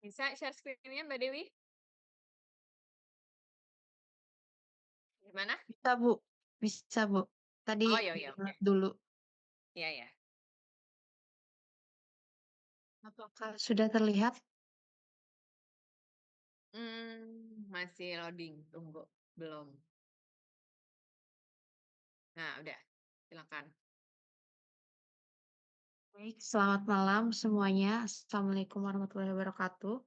Bisa share screen-nya Mbak Dewi? Gimana? Bisa, Bu, bisa, Bu. Tadi Oh, ya ya, oke. di-download dulu. Iya ya. Apakah sudah terlihat? Masih loading, tunggu, belum. Nah, udah, silakan. Baik, selamat malam semuanya. Assalamualaikum warahmatullahi wabarakatuh.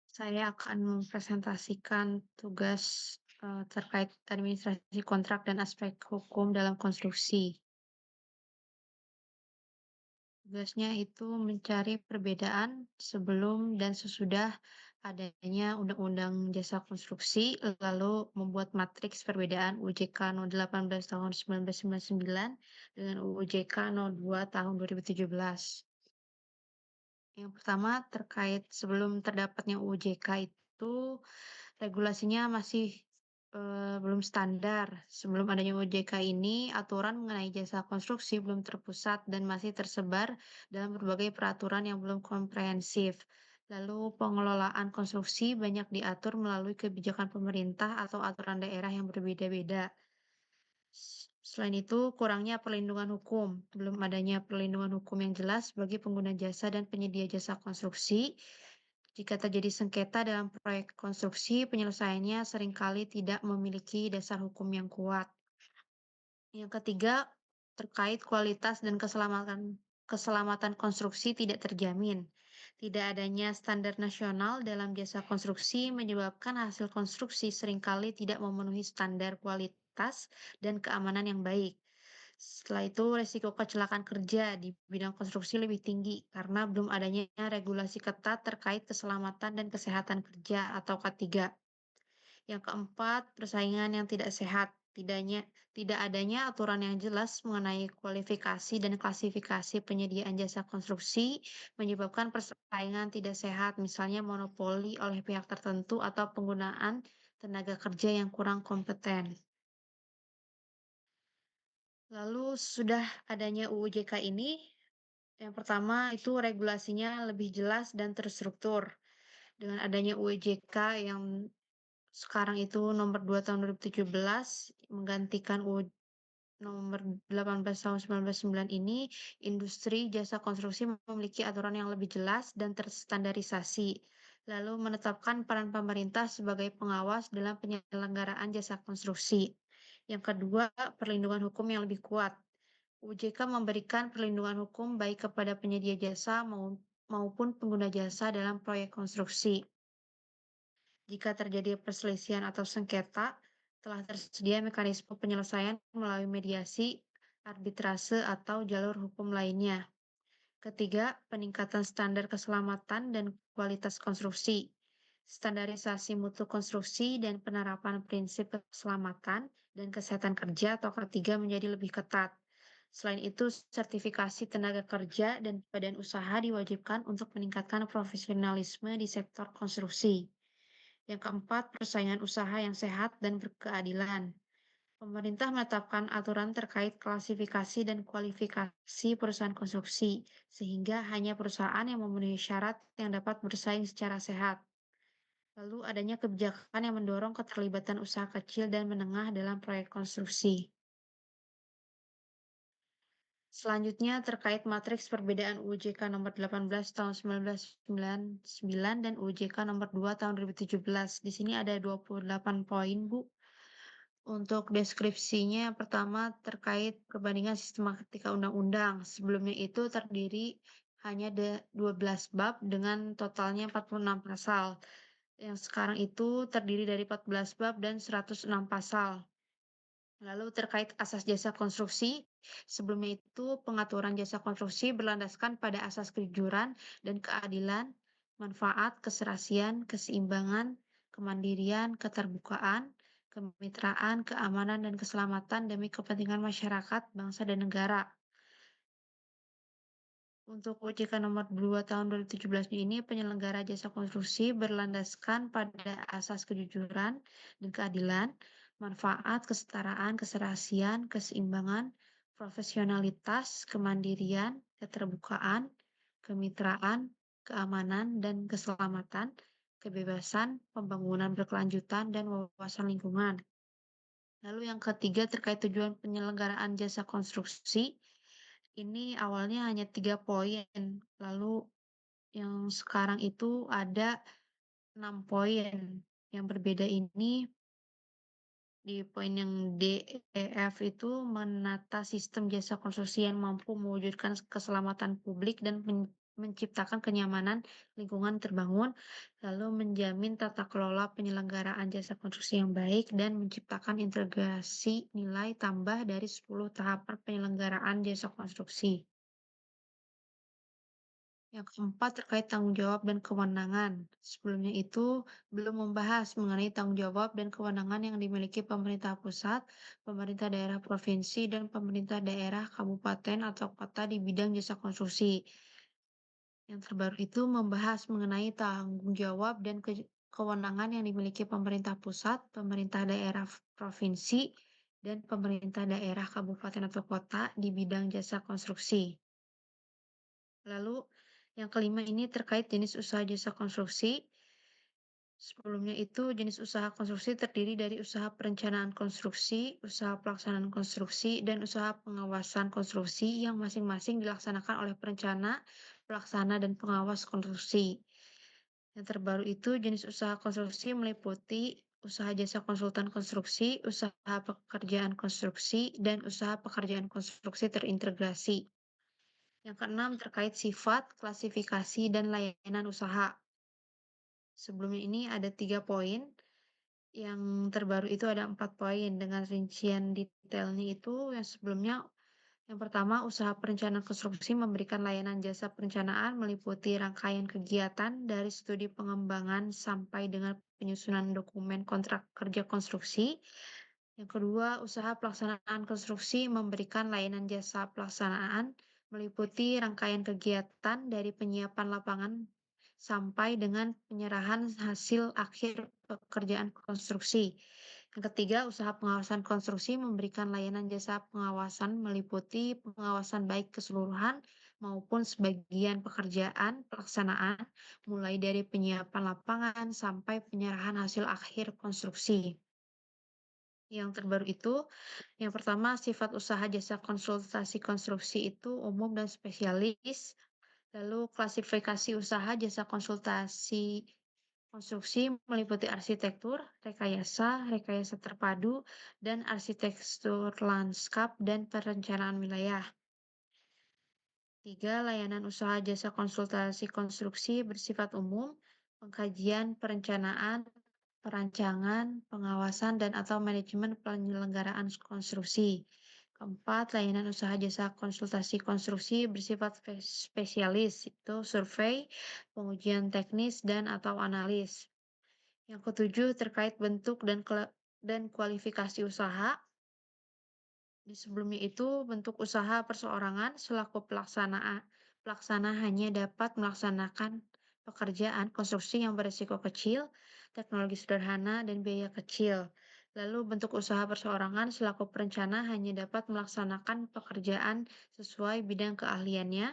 Saya akan mempresentasikan tugas terkait administrasi kontrak dan aspek hukum dalam konstruksi. Tugasnya itu mencari perbedaan sebelum dan sesudah adanya Undang-Undang Jasa Konstruksi, lalu membuat matriks perbedaan UJK No. 18 tahun 1999 dengan UJK No. 2 tahun 2017. Yang pertama terkait sebelum terdapatnya UJK itu regulasinya masih belum standar. Sebelum adanya OJK ini, aturan mengenai jasa konstruksi belum terpusat dan masih tersebar dalam berbagai peraturan yang belum komprehensif. Lalu pengelolaan konstruksi banyak diatur melalui kebijakan pemerintah atau aturan daerah yang berbeda-beda. Selain itu, kurangnya perlindungan hukum. Belum adanya perlindungan hukum yang jelas bagi pengguna jasa dan penyedia jasa konstruksi. Jika terjadi sengketa dalam proyek konstruksi, penyelesaiannya seringkali tidak memiliki dasar hukum yang kuat. Yang ketiga, terkait kualitas dan keselamatan konstruksi tidak terjamin. Tidak adanya standar nasional dalam jasa konstruksi menyebabkan hasil konstruksi seringkali tidak memenuhi standar kualitas dan keamanan yang baik. Setelah itu, resiko kecelakaan kerja di bidang konstruksi lebih tinggi karena belum adanya regulasi ketat terkait keselamatan dan kesehatan kerja atau K3. Yang keempat, persaingan yang tidak sehat. Tidak adanya aturan yang jelas mengenai kualifikasi dan klasifikasi penyediaan jasa konstruksi menyebabkan persaingan tidak sehat, misalnya monopoli oleh pihak tertentu atau penggunaan tenaga kerja yang kurang kompeten. Lalu sudah adanya UU JK ini, yang pertama itu regulasinya lebih jelas dan terstruktur. Dengan adanya UU JK yang sekarang itu nomor 2 tahun 2017 menggantikan UU nomor 18 tahun 1999 ini, industri jasa konstruksi memiliki aturan yang lebih jelas dan terstandarisasi, lalu menetapkan peran pemerintah sebagai pengawas dalam penyelenggaraan jasa konstruksi. Yang kedua, perlindungan hukum yang lebih kuat. UJK memberikan perlindungan hukum baik kepada penyedia jasa maupun pengguna jasa dalam proyek konstruksi. Jika terjadi perselisihan atau sengketa, telah tersedia mekanisme penyelesaian melalui mediasi, arbitrase, atau jalur hukum lainnya. Ketiga, peningkatan standar keselamatan dan kualitas konstruksi. Standarisasi mutu konstruksi dan penerapan prinsip keselamatan dan kesehatan kerja atau K3 menjadi lebih ketat. Selain itu, sertifikasi tenaga kerja dan badan usaha diwajibkan untuk meningkatkan profesionalisme di sektor konstruksi. Yang keempat, persaingan usaha yang sehat dan berkeadilan. Pemerintah menetapkan aturan terkait klasifikasi dan kualifikasi perusahaan konstruksi, sehingga hanya perusahaan yang memenuhi syarat yang dapat bersaing secara sehat. Lalu adanya kebijakan yang mendorong keterlibatan usaha kecil dan menengah dalam proyek konstruksi. Selanjutnya terkait matriks perbedaan UJK nomor 18 tahun 1999 dan UJK nomor 2 tahun 2017. Di sini ada 28 poin, Bu. Untuk deskripsinya, pertama terkait perbandingan sistematika undang-undang. Sebelumnya itu terdiri hanya ada 12 bab dengan totalnya 46 pasal. Yang sekarang itu terdiri dari 14 bab dan 106 pasal. Lalu terkait asas jasa konstruksi, sebelumnya itu pengaturan jasa konstruksi berlandaskan pada asas kejujuran dan keadilan, manfaat, keserasian, keseimbangan, kemandirian, keterbukaan, kemitraan, keamanan, dan keselamatan demi kepentingan masyarakat, bangsa, dan negara. Untuk OJK nomor 2 tahun 2017 ini, penyelenggara jasa konstruksi berlandaskan pada asas kejujuran dan keadilan, manfaat, kesetaraan, keserahasiaan, keseimbangan, profesionalitas, kemandirian, keterbukaan, kemitraan, keamanan dan keselamatan, kebebasan, pembangunan berkelanjutan, dan wawasan lingkungan. Lalu yang ketiga terkait tujuan penyelenggaraan jasa konstruksi, ini awalnya hanya 3 poin, lalu yang sekarang itu ada 6 poin. Yang berbeda ini di poin yang D, E, F itu menata sistem jasa konstruksi yang mampu mewujudkan keselamatan publik dan menciptakan kenyamanan lingkungan terbangun, lalu menjamin tata kelola penyelenggaraan jasa konstruksi yang baik dan menciptakan integrasi nilai tambah dari 10 tahapan penyelenggaraan jasa konstruksi. Yang keempat terkait tanggung jawab dan kewenangan. Sebelumnya itu belum membahas mengenai tanggung jawab dan kewenangan yang dimiliki pemerintah pusat, pemerintah daerah provinsi, dan pemerintah daerah kabupaten atau kota di bidang jasa konstruksi. Yang terbaru itu membahas mengenai tanggung jawab dan kewenangan yang dimiliki pemerintah pusat, pemerintah daerah provinsi, dan pemerintah daerah kabupaten atau kota di bidang jasa konstruksi. Lalu yang kelima ini terkait jenis usaha jasa konstruksi. Sebelumnya itu jenis usaha konstruksi terdiri dari usaha perencanaan konstruksi, usaha pelaksanaan konstruksi, dan usaha pengawasan konstruksi yang masing-masing dilaksanakan oleh perencana, pelaksana, dan pengawas konstruksi. Yang terbaru itu jenis usaha konstruksi meliputi usaha jasa konsultan konstruksi, usaha pekerjaan konstruksi, dan usaha pekerjaan konstruksi terintegrasi. Yang keenam terkait sifat, klasifikasi, dan layanan usaha. Sebelumnya ini ada 3 poin, yang terbaru itu ada 4 poin dengan rincian detailnya itu yang sebelumnya. Yang pertama, usaha perencanaan konstruksi memberikan layanan jasa perencanaan meliputi rangkaian kegiatan dari studi pengembangan sampai dengan penyusunan dokumen kontrak kerja konstruksi. Yang kedua, usaha pelaksanaan konstruksi memberikan layanan jasa pelaksanaan meliputi rangkaian kegiatan dari penyiapan lapangan sampai dengan penyerahan hasil akhir pekerjaan konstruksi. Yang ketiga, usaha pengawasan konstruksi memberikan layanan jasa pengawasan meliputi pengawasan baik keseluruhan maupun sebagian pekerjaan pelaksanaan, mulai dari penyiapan lapangan sampai penyerahan hasil akhir konstruksi. Yang terbaru itu, yang pertama sifat usaha jasa konsultasi konstruksi itu umum dan spesialis. Lalu klasifikasi usaha jasa konsultasi konstruksi meliputi arsitektur, rekayasa, rekayasa terpadu, dan arsitektur lanskap dan perencanaan wilayah. 3. Layanan usaha jasa konsultasi konstruksi bersifat umum, pengkajian, perencanaan, perancangan, pengawasan, dan atau manajemen penyelenggaraan konstruksi. Keempat, layanan usaha jasa konsultasi konstruksi bersifat spesialis, itu survei, pengujian teknis, dan atau analis. Yang ketujuh, terkait bentuk dan kualifikasi usaha. Di sebelumnya itu, bentuk usaha perseorangan selaku pelaksana hanya dapat melaksanakan pekerjaan konstruksi yang berisiko kecil, teknologi sederhana, dan biaya kecil. Lalu bentuk usaha perseorangan selaku perencana hanya dapat melaksanakan pekerjaan sesuai bidang keahliannya.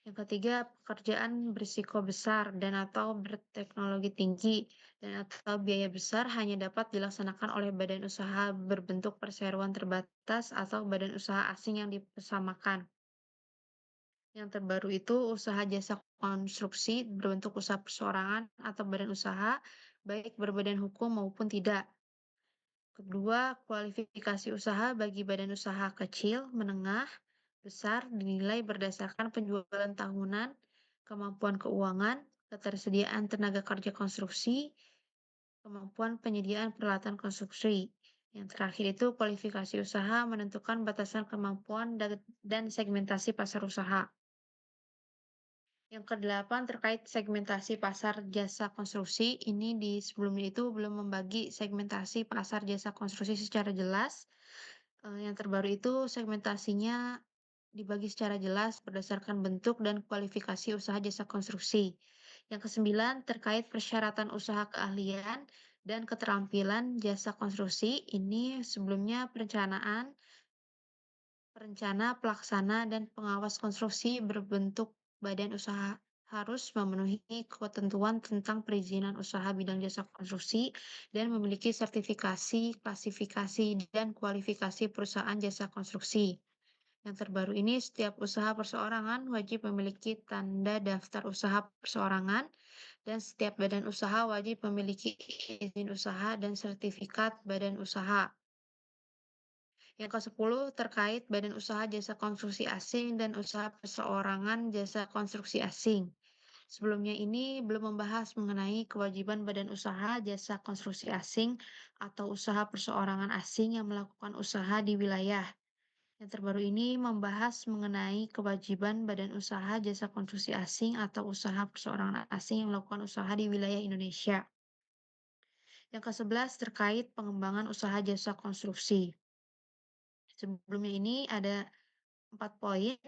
Yang ketiga, pekerjaan berisiko besar dan atau berteknologi tinggi dan atau biaya besar hanya dapat dilaksanakan oleh badan usaha berbentuk perseroan terbatas atau badan usaha asing yang dipersamakan. Yang terbaru itu usaha jasa konstruksi berbentuk usaha perseorangan atau badan usaha, baik berbadan hukum maupun tidak. Kedua, kualifikasi usaha bagi badan usaha kecil, menengah, besar dinilai berdasarkan penjualan tahunan, kemampuan keuangan, ketersediaan tenaga kerja konstruksi, kemampuan penyediaan peralatan konstruksi. Yang terakhir itu kualifikasi usaha menentukan batasan kemampuan dan segmentasi pasar usaha. Yang kedelapan terkait segmentasi pasar jasa konstruksi, ini di sebelumnya itu belum membagi segmentasi pasar jasa konstruksi secara jelas. Yang terbaru itu segmentasinya dibagi secara jelas berdasarkan bentuk dan kualifikasi usaha jasa konstruksi. Yang kesembilan terkait persyaratan usaha keahlian dan keterampilan jasa konstruksi, ini sebelumnya perencana, pelaksana, dan pengawas konstruksi berbentuk badan usaha. harus memenuhi ketentuan tentang perizinan usaha bidang jasa konstruksi dan memiliki sertifikasi, klasifikasi, dan kualifikasi perusahaan jasa konstruksi. Yang terbaru ini, setiap usaha perseorangan wajib memiliki tanda daftar usaha perseorangan dan setiap badan usaha wajib memiliki izin usaha dan sertifikat badan usaha. Yang ke-10 terkait badan usaha jasa konstruksi asing dan usaha perseorangan jasa konstruksi asing. Sebelumnya ini belum membahas mengenai kewajiban badan usaha jasa konstruksi asing atau usaha perseorangan asing yang melakukan usaha di wilayah. Yang terbaru ini membahas mengenai kewajiban badan usaha jasa konstruksi asing atau usaha perseorangan asing yang melakukan usaha di wilayah Indonesia. Yang ke-11 terkait pengembangan usaha jasa konstruksi. Sebelumnya ini ada 4 poin,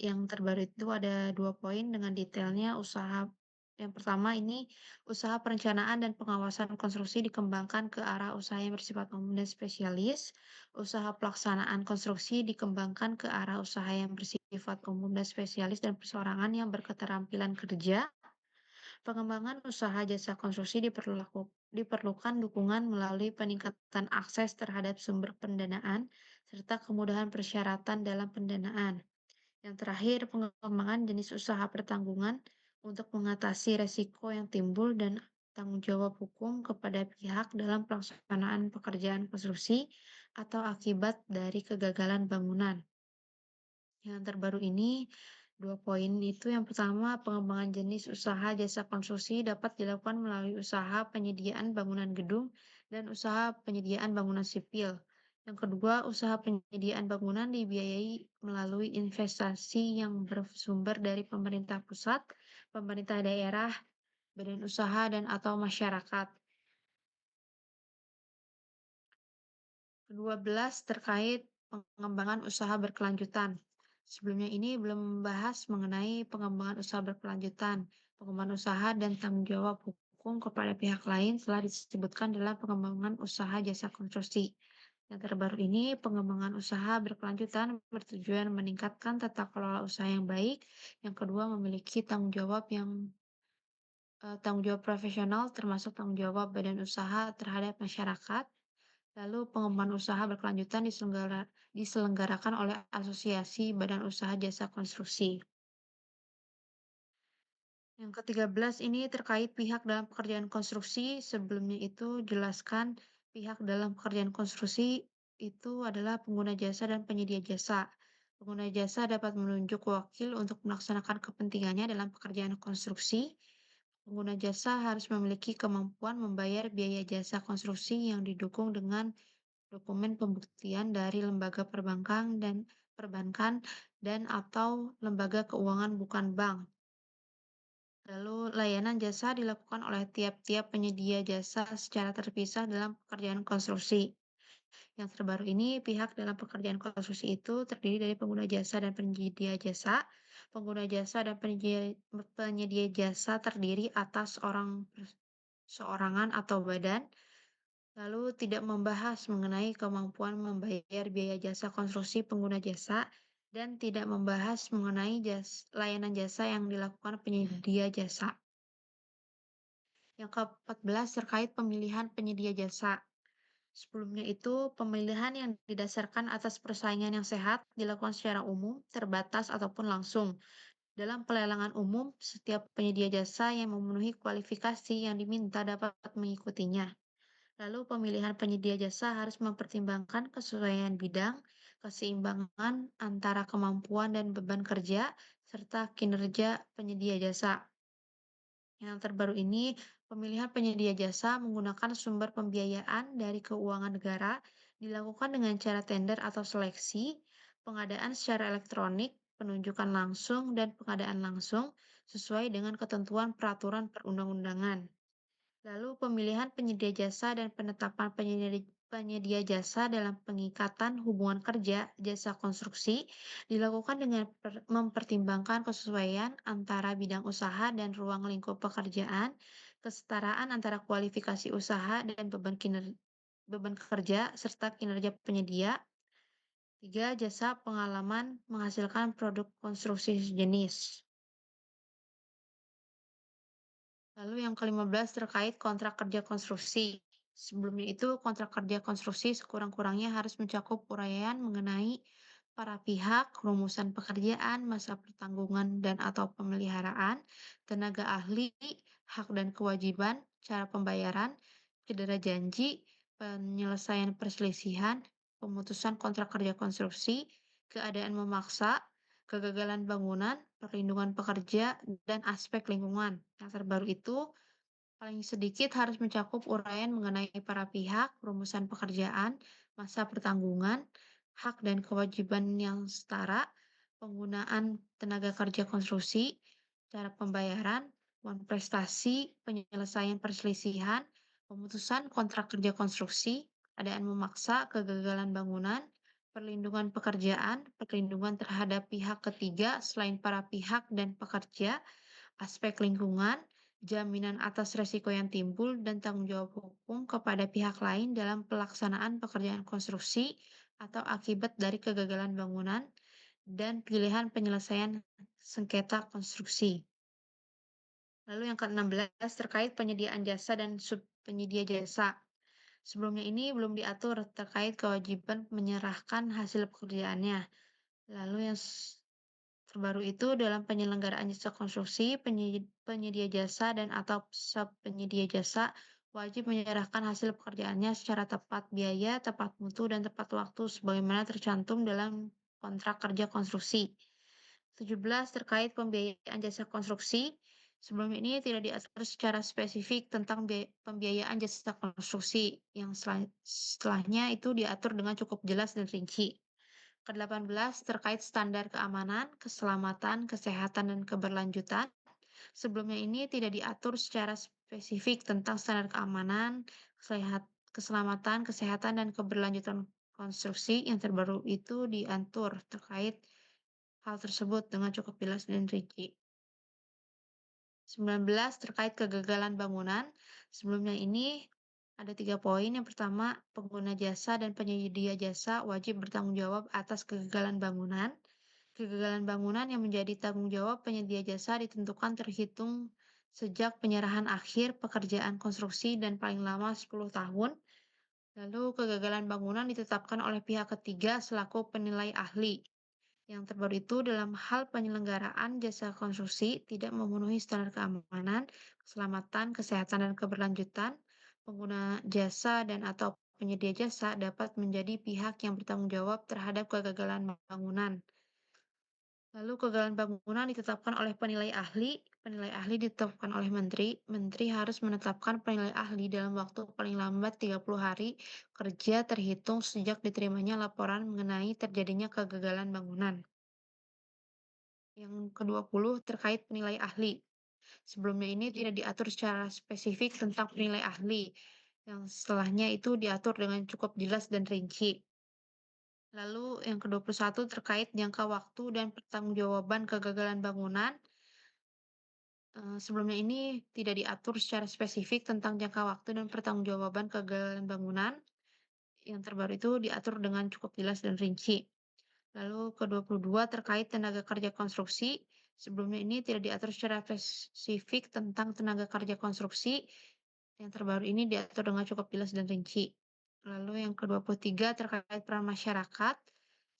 yang terbaru itu ada 2 poin dengan detailnya usaha yang pertama ini, usaha perencanaan dan pengawasan konstruksi dikembangkan ke arah usaha yang bersifat umum dan spesialis. Usaha pelaksanaan konstruksi dikembangkan ke arah usaha yang bersifat umum dan spesialis dan perseorangan yang berketerampilan kerja. Pengembangan usaha jasa konstruksi diperlukan dukungan melalui peningkatan akses terhadap sumber pendanaan serta kemudahan persyaratan dalam pendanaan. Yang terakhir, pengembangan jenis usaha pertanggungan untuk mengatasi resiko yang timbul dan tanggung jawab hukum kepada pihak dalam pelaksanaan pekerjaan konstruksi atau akibat dari kegagalan bangunan. Yang terbaru ini, 2 poin itu yang pertama, pengembangan jenis usaha jasa konstruksi dapat dilakukan melalui usaha penyediaan bangunan gedung dan usaha penyediaan bangunan sipil. Yang kedua, usaha penyediaan bangunan dibiayai melalui investasi yang bersumber dari pemerintah pusat, pemerintah daerah, badan usaha, dan atau masyarakat. Ke-12 terkait pengembangan usaha berkelanjutan. Sebelumnya ini belum membahas mengenai pengembangan usaha berkelanjutan. Pengembangan usaha dan tanggung jawab hukum kepada pihak lain telah disebutkan dalam pengembangan usaha jasa konstruksi. Yang terbaru ini, pengembangan usaha berkelanjutan bertujuan meningkatkan tata kelola usaha yang baik. Yang kedua, memiliki tanggung jawab profesional termasuk tanggung jawab badan usaha terhadap masyarakat. Lalu pengembangan usaha berkelanjutan diselenggarakan oleh Asosiasi Badan Usaha Jasa Konstruksi. Yang ke-13 ini terkait pihak dalam pekerjaan konstruksi. Sebelumnya itu jelaskan pihak dalam pekerjaan konstruksi itu adalah pengguna jasa dan penyedia jasa. Pengguna jasa dapat menunjuk wakil untuk melaksanakan kepentingannya dalam pekerjaan konstruksi. Pengguna jasa harus memiliki kemampuan membayar biaya jasa konstruksi yang didukung dengan dokumen pembuktian dari lembaga perbankan dan atau lembaga keuangan bukan bank. Lalu layanan jasa dilakukan oleh tiap-tiap penyedia jasa secara terpisah dalam pekerjaan konstruksi. Yang terbaru ini, pihak dalam pekerjaan konstruksi itu terdiri dari pengguna jasa dan penyedia jasa. Pengguna jasa dan penyedia jasa terdiri atas seorangan atau badan. Lalu tidak membahas mengenai kemampuan membayar biaya jasa konstruksi pengguna jasa dan tidak membahas mengenai layanan jasa yang dilakukan penyedia jasa. Yang ke-14 terkait pemilihan penyedia jasa. Sebelumnya itu, pemilihan yang didasarkan atas persaingan yang sehat dilakukan secara umum, terbatas, ataupun langsung. Dalam pelelangan umum, setiap penyedia jasa yang memenuhi kualifikasi yang diminta dapat mengikutinya. Lalu pemilihan penyedia jasa harus mempertimbangkan kesesuaian bidang, keseimbangan antara kemampuan dan beban kerja, serta kinerja penyedia jasa. Yang terbaru ini, pemilihan penyedia jasa menggunakan sumber pembiayaan dari keuangan negara dilakukan dengan cara tender atau seleksi, pengadaan secara elektronik, penunjukan langsung, dan pengadaan langsung sesuai dengan ketentuan peraturan perundang-undangan. Lalu pemilihan penyedia jasa dan penetapan penyedia jasa dalam pengikatan hubungan kerja jasa konstruksi dilakukan dengan mempertimbangkan kesesuaian antara bidang usaha dan ruang lingkup pekerjaan, kesetaraan antara kualifikasi usaha dan beban kerja, serta kinerja penyedia. 3. Jasa pengalaman menghasilkan produk konstruksi sejenis. Lalu yang ke-15 terkait kontrak kerja konstruksi. Sebelumnya itu kontrak kerja konstruksi sekurang-kurangnya harus mencakup uraian mengenai para pihak, rumusan pekerjaan, masa pertanggungan dan atau pemeliharaan, tenaga ahli, hak dan kewajiban, cara pembayaran, cedera janji, penyelesaian perselisihan, pemutusan kontrak kerja konstruksi, keadaan memaksa, kegagalan bangunan, perlindungan pekerja, dan aspek lingkungan. Yang terbaru itu paling sedikit harus mencakup uraian mengenai para pihak, rumusan pekerjaan, masa pertanggungan, hak dan kewajiban yang setara, penggunaan tenaga kerja konstruksi, cara pembayaran, uang prestasi, penyelesaian perselisihan, pemutusan kontrak kerja konstruksi, keadaan memaksa, kegagalan bangunan, perlindungan pekerjaan, perlindungan terhadap pihak ketiga selain para pihak dan pekerja, aspek lingkungan, jaminan atas resiko yang timbul, dan tanggung jawab hukum kepada pihak lain dalam pelaksanaan pekerjaan konstruksi atau akibat dari kegagalan bangunan, dan pilihan penyelesaian sengketa konstruksi. Lalu yang ke-16 terkait penyediaan jasa dan subpenyedia jasa. Sebelumnya ini belum diatur terkait kewajiban menyerahkan hasil pekerjaannya. Lalu yang terbaru itu dalam penyelenggaraan jasa konstruksi, penyedia jasa dan atau subpenyedia jasa wajib menyerahkan hasil pekerjaannya secara tepat biaya, tepat mutu, dan tepat waktu sebagaimana tercantum dalam kontrak kerja konstruksi. 17 terkait pembiayaan jasa konstruksi. Sebelum ini tidak diatur secara spesifik tentang pembiayaan jasa konstruksi yang setelahnya itu diatur dengan cukup jelas dan rinci. Ke-18 terkait standar keamanan, keselamatan, kesehatan, dan keberlanjutan. Sebelumnya ini tidak diatur secara spesifik tentang standar keamanan, keselamatan, kesehatan, dan keberlanjutan konstruksi. Yang terbaru itu diatur terkait hal tersebut dengan cukup jelas dan rinci. 19 terkait kegagalan bangunan. Sebelumnya ini ada 3 poin. Yang pertama, pengguna jasa dan penyedia jasa wajib bertanggung jawab atas kegagalan bangunan. Kegagalan bangunan yang menjadi tanggung jawab penyedia jasa ditentukan terhitung sejak penyerahan akhir pekerjaan konstruksi dan paling lama 10 tahun. Lalu kegagalan bangunan ditetapkan oleh pihak ketiga selaku penilai ahli. Yang terbaru itu dalam hal penyelenggaraan jasa konstruksi tidak memenuhi standar keamanan, keselamatan, kesehatan, dan keberlanjutan, pengguna jasa dan atau penyedia jasa dapat menjadi pihak yang bertanggung jawab terhadap kegagalan bangunan. Lalu kegagalan bangunan ditetapkan oleh penilai ahli ditetapkan oleh menteri, menteri harus menetapkan penilai ahli dalam waktu paling lambat 30 hari kerja terhitung sejak diterimanya laporan mengenai terjadinya kegagalan bangunan. Yang ke-20 terkait penilai ahli. Sebelumnya ini tidak diatur secara spesifik tentang penilai ahli, yang setelahnya itu diatur dengan cukup jelas dan rinci. Lalu yang ke-21 terkait jangka waktu dan pertanggungjawaban kegagalan bangunan. Sebelumnya ini tidak diatur secara spesifik tentang jangka waktu dan pertanggungjawaban kegagalan bangunan. Yang terbaru itu diatur dengan cukup jelas dan rinci. Lalu ke-22 terkait tenaga kerja konstruksi. Sebelumnya ini tidak diatur secara spesifik tentang tenaga kerja konstruksi. Yang terbaru ini diatur dengan cukup jelas dan rinci. Lalu yang ke-23 terkait peran masyarakat.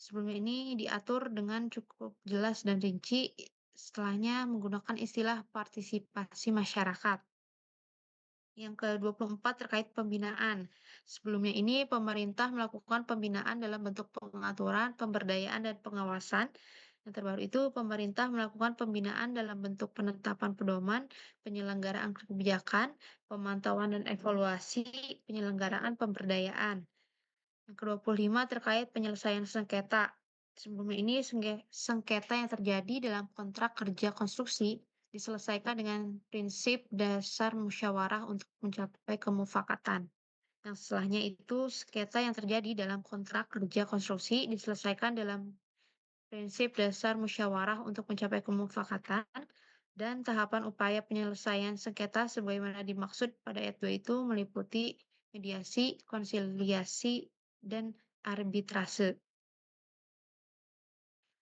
Sebelumnya ini diatur dengan cukup jelas dan rinci. Setelahnya menggunakan istilah partisipasi masyarakat. Yang ke-24 terkait pembinaan. Sebelumnya ini pemerintah melakukan pembinaan dalam bentuk pengaturan, pemberdayaan, dan pengawasan. Yang terbaru itu pemerintah melakukan pembinaan dalam bentuk penetapan pedoman, penyelenggaraan kebijakan, pemantauan dan evaluasi, penyelenggaraan pemberdayaan. Yang ke-25 terkait penyelesaian sengketa. Sebelumnya ini sengketa yang terjadi dalam kontrak kerja konstruksi diselesaikan dengan prinsip dasar musyawarah untuk mencapai kemufakatan. Yang setelahnya itu sengketa yang terjadi dalam kontrak kerja konstruksi diselesaikan dalam prinsip dasar musyawarah untuk mencapai kemufakatan, dan tahapan upaya penyelesaian sengketa sebagaimana dimaksud pada ayat 2 itu meliputi mediasi, konsiliasi, dan arbitrase.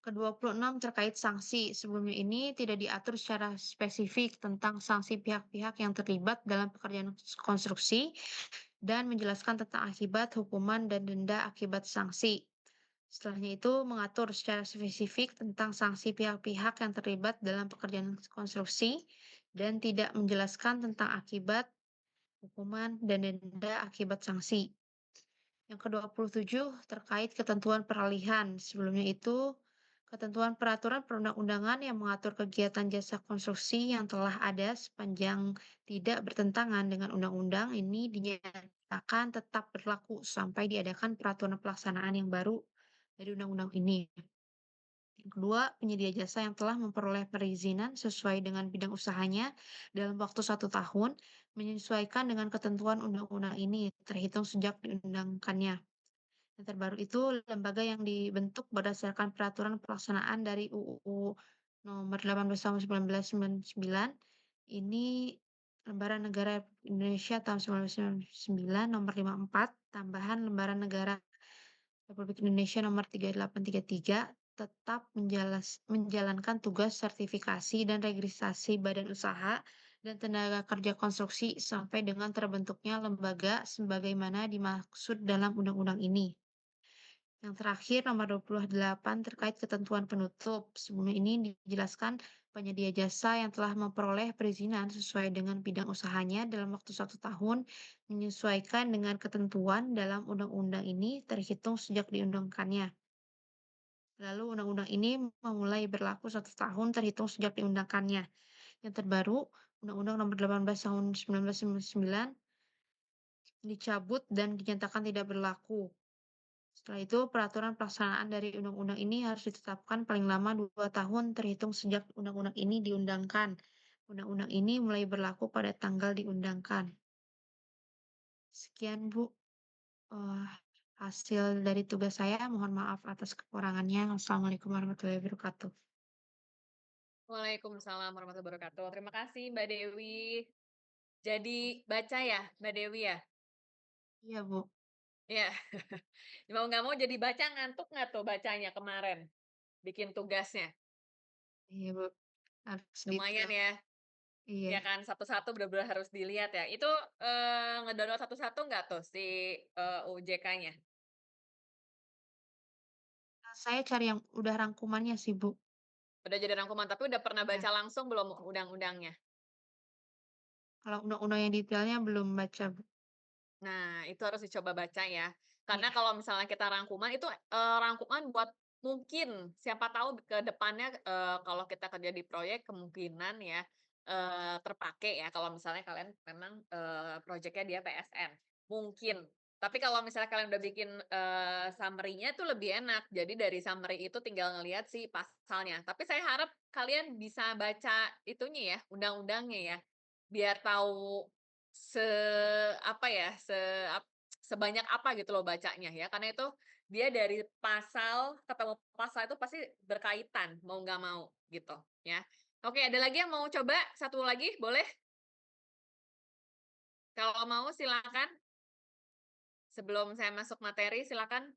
Ke-26 terkait sanksi. Sebelumnya ini tidak diatur secara spesifik tentang sanksi pihak-pihak yang terlibat dalam pekerjaan konstruksi dan menjelaskan tentang akibat, hukuman, dan denda akibat sanksi. Setelahnya itu mengatur secara spesifik tentang sanksi pihak-pihak yang terlibat dalam pekerjaan konstruksi dan tidak menjelaskan tentang akibat, hukuman, dan denda akibat sanksi. Yang ke-27 terkait ketentuan peralihan. Sebelumnya itu, ketentuan peraturan perundang-undangan yang mengatur kegiatan jasa konstruksi yang telah ada sepanjang tidak bertentangan dengan undang-undang ini dinyatakan tetap berlaku sampai diadakan peraturan pelaksanaan yang baru dari undang-undang ini. Yang kedua, penyedia jasa yang telah memperoleh perizinan sesuai dengan bidang usahanya dalam waktu 1 tahun, menyesuaikan dengan ketentuan undang-undang ini, terhitung sejak diundangkannya. Yang terbaru itu lembaga yang dibentuk berdasarkan peraturan pelaksanaan dari UU nomor 18 tahun 1999. Ini Lembaran Negara Indonesia tahun 1999 nomor 54, tambahan Lembaran Negara Republik Indonesia nomor 3833 tetap menjalankan tugas sertifikasi dan registrasi badan usaha dan tenaga kerja konstruksi sampai dengan terbentuknya lembaga sebagaimana dimaksud dalam undang-undang ini. Yang terakhir nomor 28 terkait ketentuan penutup. Sebelum ini dijelaskan penyedia jasa yang telah memperoleh perizinan sesuai dengan bidang usahanya dalam waktu 1 tahun menyesuaikan dengan ketentuan dalam undang-undang ini terhitung sejak diundangkannya. Lalu undang-undang ini memulai berlaku 1 tahun terhitung sejak diundangkannya. Yang terbaru, Undang-Undang Nomor 18 Tahun 1999 dicabut dan dinyatakan tidak berlaku. Setelah itu, peraturan pelaksanaan dari undang-undang ini harus ditetapkan paling lama 2 tahun terhitung sejak undang-undang ini diundangkan. Undang-undang ini mulai berlaku pada tanggal diundangkan. Sekian, Bu, eh, hasil dari tugas saya. Mohon maaf atas kekurangannya. Wassalamualaikum warahmatullahi wabarakatuh. Waalaikumsalam warahmatullahi wabarakatuh. Terima kasih Mbak Dewi. Jadi baca ya Mbak Dewi ya? Iya, Bu. Iya. Mau nggak mau jadi baca ngantuk nggak tuh bacanya kemarin? Bikin tugasnya? Iya, Bu. Harus Lumayan detail. ya? Ya Iya. kan, satu-satu benar-benar harus dilihat ya. Itu, ngedownload satu-satu nggak tuh si, UJK-nya? Saya cari yang udah rangkumannya sih, Bu. Udah jadi rangkuman, tapi udah pernah Iya. baca langsung belum undang-undangnya? Kalau undang-undang yang detailnya belum baca, Bu. Nah, itu harus dicoba baca ya. Karena Iya. kalau misalnya kita rangkuman itu, rangkuman buat mungkin siapa tahu ke depannya, kalau kita kerja di proyek kemungkinan ya, terpakai ya kalau misalnya kalian memang, projeknya dia PSN, mungkin. Tapi kalau misalnya kalian udah bikin, summary-nya tuh lebih enak. Jadi dari summary itu tinggal ngelihat si pasalnya. Tapi saya harap kalian bisa baca itunya ya, undang-undangnya ya, biar tahu Se apa ya, sebanyak apa gitu loh bacanya ya, karena itu dia dari pasal ketemu pasal itu pasti berkaitan, mau nggak mau, gitu ya. Oke, ada lagi yang mau coba? Satu lagi boleh? Kalau mau silakan, sebelum saya masuk materi silakan.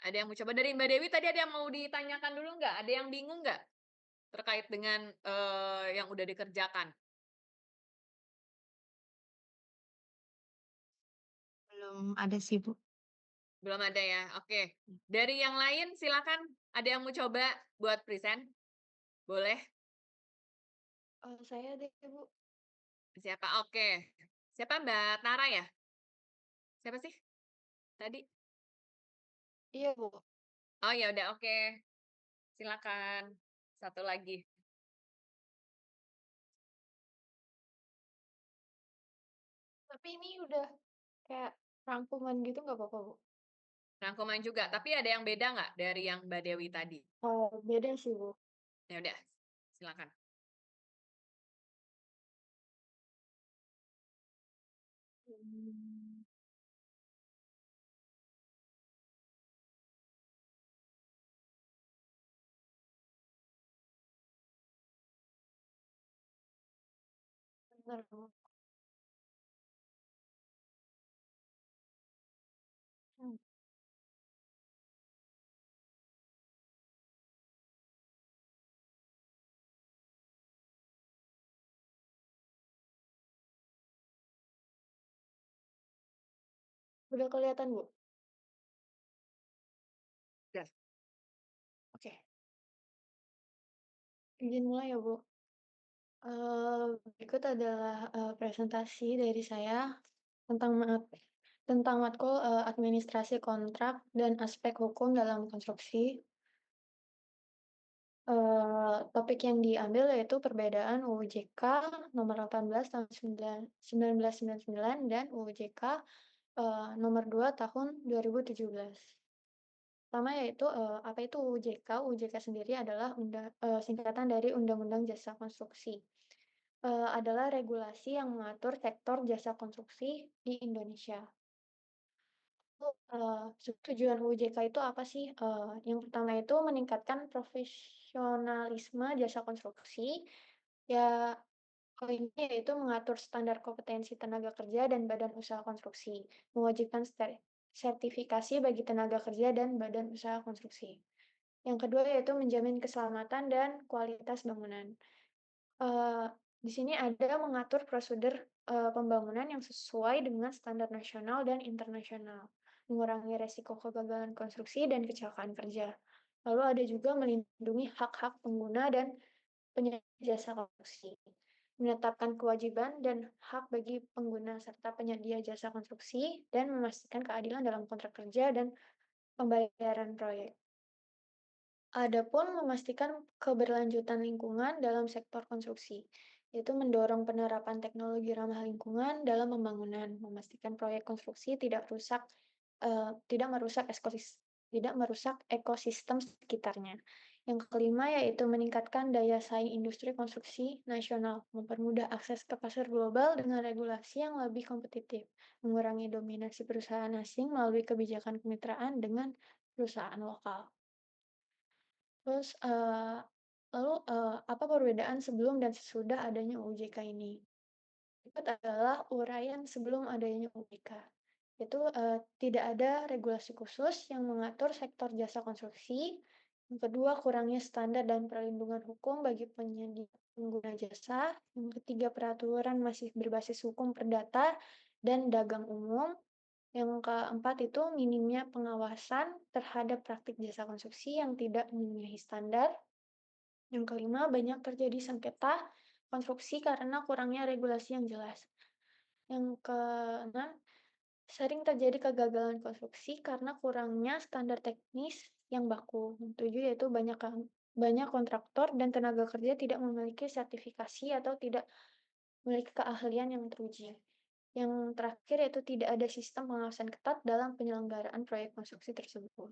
Ada yang mau coba? Dari Mbak Dewi tadi ada yang mau ditanyakan dulu nggak? Ada yang bingung nggak? Terkait dengan, yang udah dikerjakan? Belum ada sih, Bu. Belum ada ya? Oke. Dari yang lain silakan, ada yang mau coba buat present? Boleh? Saya deh, Bu. Siapa? Oke. Siapa, Mbak Tara ya? Siapa sih tadi? Iya, Bu. Oh, ya udah, oke. Silakan. Satu lagi. Tapi ini udah kayak rangkuman gitu nggak apa-apa, Bu? Rangkuman juga, tapi ada yang beda nggak dari yang Mbak Dewi tadi? Beda sih, Bu. Ya udah, silakan. Mmm, Bener, Bu. Mmm. Udah kelihatan, Bu? Ya. Oke, izin mulai ya, Bu. Berikut adalah, presentasi dari saya tentang tentang matkul, administrasi kontrak dan aspek hukum dalam konstruksi. Topik yang diambil yaitu perbedaan UU JK Nomor 18 Tahun 1999 dan UU JK, Nomor 2 Tahun 2017. Pertama yaitu, apa itu UU JK? UU JK sendiri adalah singkatan dari Undang-Undang Jasa Konstruksi. Adalah regulasi yang mengatur sektor jasa konstruksi di Indonesia. Tujuan UJK itu apa sih? Yang pertama itu meningkatkan profesionalisme jasa konstruksi, ya poinnya yaitu mengatur standar kompetensi tenaga kerja dan badan usaha konstruksi, mewajibkan sertifikasi bagi tenaga kerja dan badan usaha konstruksi. Yang kedua yaitu menjamin keselamatan dan kualitas bangunan. Eee, di sini ada mengatur prosedur, pembangunan yang sesuai dengan standar nasional dan internasional, mengurangi resiko kegagalan konstruksi dan kecelakaan kerja. Lalu ada juga melindungi hak-hak pengguna dan penyedia jasa konstruksi, menetapkan kewajiban dan hak bagi pengguna serta penyedia jasa konstruksi, dan memastikan keadilan dalam kontrak kerja dan pembayaran proyek. Adapun memastikan keberlanjutan lingkungan dalam sektor konstruksi, yaitu mendorong penerapan teknologi ramah lingkungan dalam pembangunan, memastikan proyek konstruksi tidak merusak tidak merusak ekosistem sekitarnya. Yang kelima yaitu meningkatkan daya saing industri konstruksi nasional, mempermudah akses ke pasar global dengan regulasi yang lebih kompetitif, mengurangi dominasi perusahaan asing melalui kebijakan kemitraan dengan perusahaan lokal. Terus, apa perbedaan sebelum dan sesudah adanya UJK ini? Berikut adalah uraian sebelum adanya UJK. Itu, tidak ada regulasi khusus yang mengatur sektor jasa konstruksi. Yang kedua, kurangnya standar dan perlindungan hukum bagi pengguna jasa. Yang ketiga, peraturan masih berbasis hukum perdata dan dagang umum. Yang keempat itu minimnya pengawasan terhadap praktik jasa konstruksi yang tidak memenuhi standar. Yang kelima, banyak terjadi sengketa konstruksi karena kurangnya regulasi yang jelas. Yang keenam, sering terjadi kegagalan konstruksi karena kurangnya standar teknis yang baku. Yang ketujuh yaitu banyak kontraktor dan tenaga kerja tidak memiliki sertifikasi atau tidak memiliki keahlian yang teruji. Yang terakhir yaitu tidak ada sistem pengawasan ketat dalam penyelenggaraan proyek konstruksi tersebut.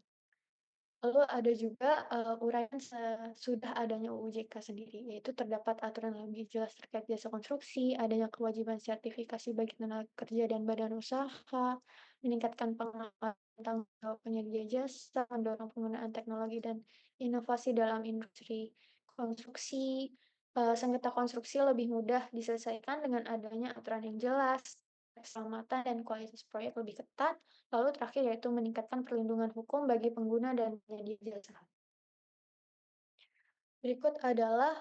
Lalu ada juga, uraian sesudah adanya UU JK sendiri, yaitu terdapat aturan lebih jelas terkait jasa konstruksi, adanya kewajiban sertifikasi bagi tenaga kerja dan badan usaha, meningkatkan pengawasan tanggung jawab penyedia jasa, mendorong penggunaan teknologi dan inovasi dalam industri konstruksi, sengketa konstruksi lebih mudah diselesaikan dengan adanya aturan yang jelas, keselamatan dan kualitas proyek lebih ketat. Lalu terakhir yaitu meningkatkan perlindungan hukum bagi pengguna dan penyedia jasa. Berikut adalah,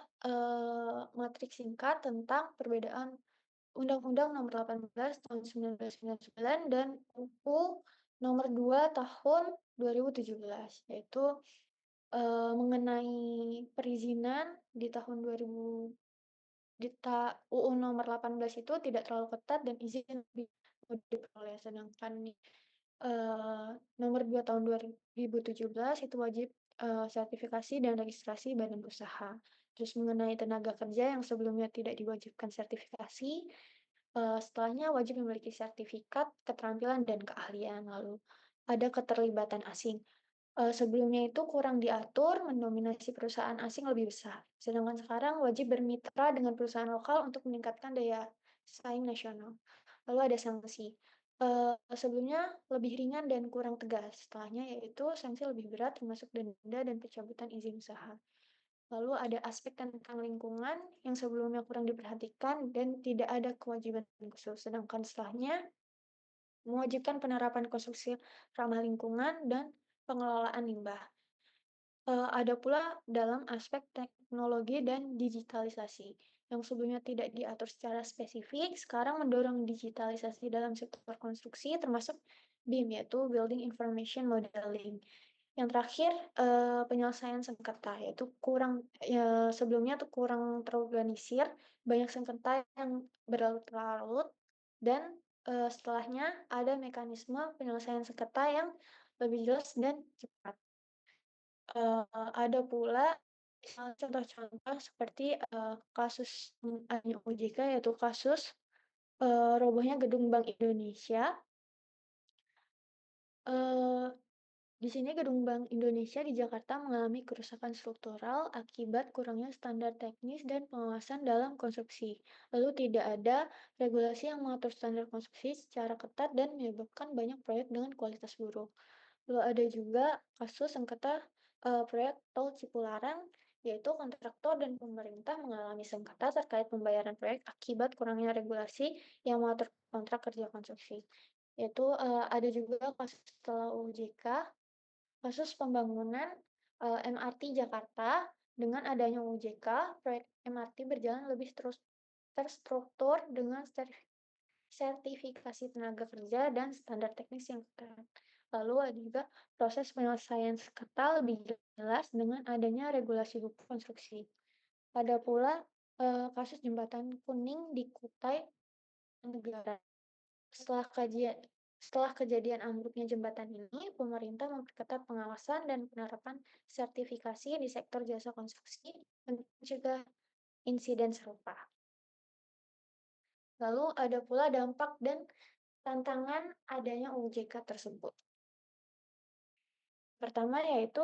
matriks singkat tentang perbedaan Undang-Undang Nomor 18 Tahun 1999 dan UU Nomor 2 Tahun 2017, yaitu, mengenai perizinan di tahun 2000 di UU Nomor 18 itu tidak terlalu ketat dan izin lebih mudah diperoleh, sedangkan Nomor 2 Tahun 2017 itu wajib, sertifikasi dan registrasi badan usaha. Terus mengenai tenaga kerja yang sebelumnya tidak diwajibkan sertifikasi, setelahnya wajib memiliki sertifikat keterampilan dan keahlian. Lalu ada keterlibatan asing. Sebelumnya itu kurang diatur, mendominasi perusahaan asing lebih besar. Sedangkan sekarang wajib bermitra dengan perusahaan lokal untuk meningkatkan daya saing nasional. Lalu ada sanksi. Sebelumnya lebih ringan dan kurang tegas, setelahnya yaitu sanksi lebih berat termasuk denda dan pencabutan izin usaha. Lalu ada aspek tentang lingkungan yang sebelumnya kurang diperhatikan dan tidak ada kewajiban khusus, sedangkan setelahnya mewajibkan penerapan konstruksi ramah lingkungan dan pengelolaan limbah. Ada pula dalam aspek teknologi dan digitalisasi, yang sebelumnya tidak diatur secara spesifik, sekarang mendorong digitalisasi dalam sektor konstruksi, termasuk BIM, yaitu Building Information Modeling. Yang terakhir, penyelesaian sengketa, yaitu sebelumnya tuh kurang terorganisir, banyak sengketa yang berlarut-larut, dan, setelahnya ada mekanisme penyelesaian sengketa yang lebih jelas dan cepat. Ada pula contoh-contoh seperti, kasus, OJK, yaitu kasus, robohnya Gedung Bank Indonesia. Eee, di sini Gedung Bank Indonesia di Jakarta mengalami kerusakan struktural akibat kurangnya standar teknis dan pengawasan dalam konstruksi. Lalu tidak ada regulasi yang mengatur standar konstruksi secara ketat dan menyebabkan banyak proyek dengan kualitas buruk. Lalu ada juga kasus sengketa, proyek Tol Cipularang, yaitu kontraktor dan pemerintah mengalami sengketa terkait pembayaran proyek akibat kurangnya regulasi yang mengatur kontrak kerja konstruksi. Yaitu, ada juga kasus setelah OJK, kasus pembangunan, MRT Jakarta. Dengan adanya OJK, proyek MRT berjalan lebih terstruktur dengan sertifikasi tenaga kerja dan standar teknis yang ketat. Lalu ada juga proses penyelesaian sengketa lebih jelas dengan adanya regulasi hukum konstruksi. Ada pula, kasus Jembatan Kuning di Kutai Negara. Setelah kajian setelah kejadian ambruknya jembatan ini, pemerintah memperketat pengawasan dan penerapan sertifikasi di sektor jasa konstruksi untuk mencegah insiden serupa. Lalu ada pula dampak dan tantangan adanya OJK tersebut. Pertama yaitu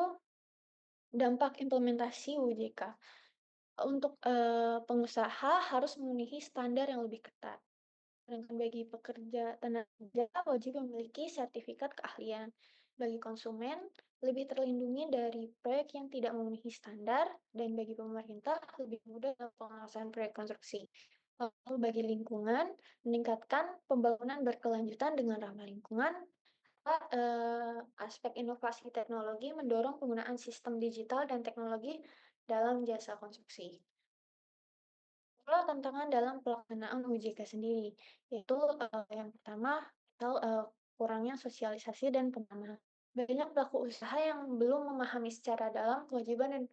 dampak implementasi OJK. Untuk, pengusaha harus memenuhi standar yang lebih ketat. Sedangkan bagi pekerja tenaga kerja wajib memiliki sertifikat keahlian. Bagi konsumen, lebih terlindungi dari proyek yang tidak memenuhi standar, dan bagi pemerintah lebih mudah dalam pengawasan proyek konstruksi. Lalu bagi lingkungan, meningkatkan pembangunan berkelanjutan dengan ramah lingkungan. Aspek inovasi teknologi mendorong penggunaan sistem digital dan teknologi dalam jasa konstruksi. Pula tantangan dalam pelaksanaan UJK sendiri, yaitu, yang pertama, kurangnya sosialisasi dan pemahaman. Banyak pelaku usaha yang belum memahami secara dalam kewajiban dan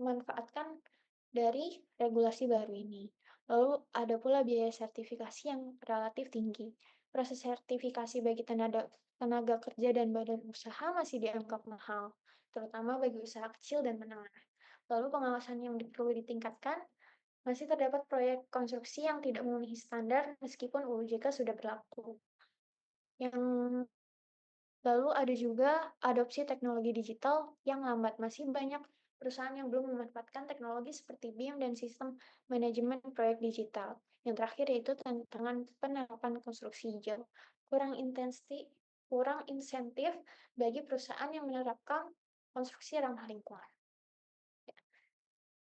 memanfaatkan dari regulasi baru ini. Lalu ada pula biaya sertifikasi yang relatif tinggi. Proses sertifikasi bagi tenaga tenaga kerja dan badan usaha masih dianggap mahal, terutama bagi usaha kecil dan menengah. Lalu pengawasan yang perlu ditingkatkan, masih terdapat proyek konstruksi yang tidak memenuhi standar meskipun UJK sudah berlaku. Yang lalu ada juga adopsi teknologi digital yang lambat. Masih banyak perusahaan yang belum memanfaatkan teknologi seperti BIM dan sistem manajemen proyek digital. Yang terakhir yaitu tantangan penerapan konstruksi hijau. Kurang insentif bagi perusahaan yang menerapkan konstruksi ramah lingkungan.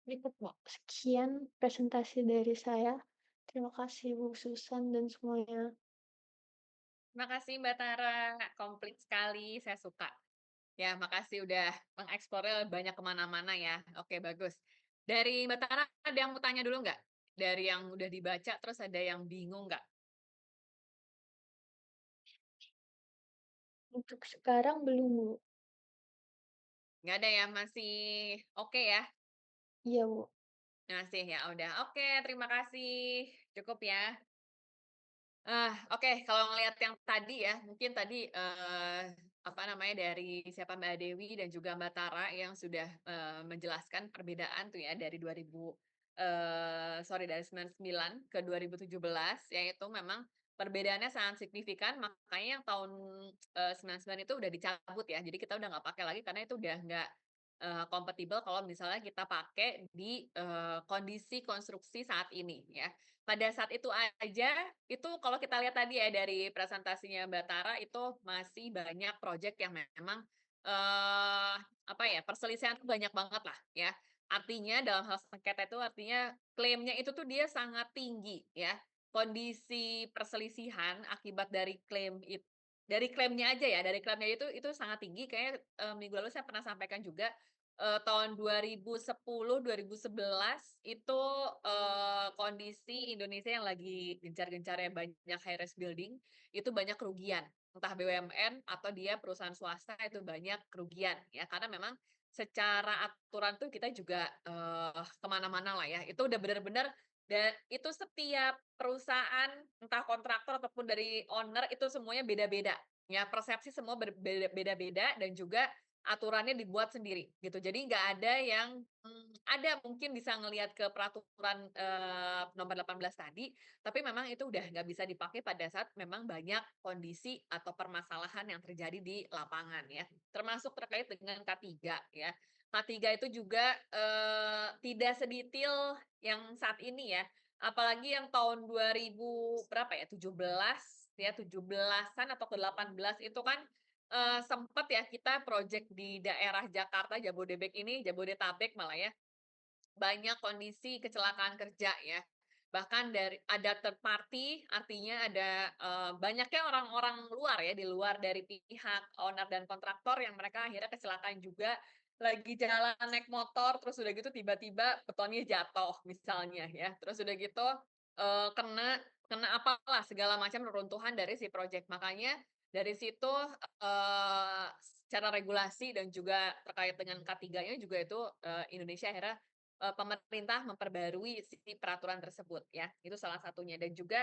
Berikut, Bu. Sekian presentasi dari saya. Terima kasih, Bu Susan dan semuanya. Terima kasih Mbak Tara, komplit sekali, saya suka. Ya, makasih udah mengeksplornya banyak kemana-mana ya. Oke, bagus. Dari Mbak Tara ada yang mau tanya dulu nggak? Dari yang udah dibaca, terus ada yang bingung nggak? Untuk sekarang belum, Bu. Nggak ada ya, masih oke ya? Iya, Bu. Masih ya, udah. Oke, terima kasih. Cukup ya. Oke, kalau ngelihat yang tadi ya, mungkin tadi, apa namanya, dari siapa, Mbak Dewi dan juga Mbak Tara yang sudah, menjelaskan perbedaan tuh ya dari 2000, sorry dari 99 ke 2017, yaitu memang perbedaannya sangat signifikan, makanya yang tahun, 99 itu udah dicabut ya. Jadi kita udah nggak pakai lagi karena itu udah nggak, kompatibel kalau misalnya kita pakai di, kondisi konstruksi saat ini ya. Pada saat itu aja, itu kalau kita lihat tadi ya dari presentasinya Mbak Tara, itu masih banyak project yang memang, apa ya, perselisihan tuh banyak banget lah ya. Artinya dalam hal sengketa itu artinya klaimnya itu tuh dia sangat tinggi ya. Kondisi perselisihan akibat dari dari klaimnya aja ya, dari klaimnya itu sangat tinggi kayaknya, minggu lalu saya pernah sampaikan juga, tahun 2010, 2011 itu, kondisi Indonesia yang lagi gencar-gencarnya banyak high rise building, itu banyak kerugian. Entah BUMN atau dia perusahaan swasta itu banyak kerugian ya, karena memang secara aturan tuh kita juga, kemana-mana lah ya, itu udah bener-bener itu setiap perusahaan, entah kontraktor ataupun dari owner, itu semuanya beda-beda, ya persepsi semua beda-beda dan juga aturannya dibuat sendiri gitu. Jadi nggak ada yang ada mungkin bisa ngelihat ke peraturan, nomor 18 tadi, tapi memang itu udah nggak bisa dipakai pada saat memang banyak kondisi atau permasalahan yang terjadi di lapangan ya. Termasuk terkait dengan K3 ya. K3 itu juga, tidak sedetail yang saat ini ya. Apalagi yang tahun 2000 berapa ya, 17 ya, 17-an atau ke-18 itu kan sempet ya kita project di daerah Jakarta, Jabodebek ini, Jabodetabek malah ya, banyak kondisi kecelakaan kerja ya. Bahkan dari ada third party, artinya ada, banyaknya orang-orang luar ya, di luar dari pihak owner dan kontraktor yang mereka akhirnya kecelakaan juga, lagi jalan naik motor, terus udah gitu tiba-tiba betonnya jatuh misalnya ya, terus udah gitu, kena kena apalah segala macam reruntuhan dari si project. Makanya dari situ, secara regulasi dan juga terkait dengan K3-nya juga itu, Indonesia akhirnya pemerintah memperbarui si peraturan tersebut ya, itu salah satunya dan juga,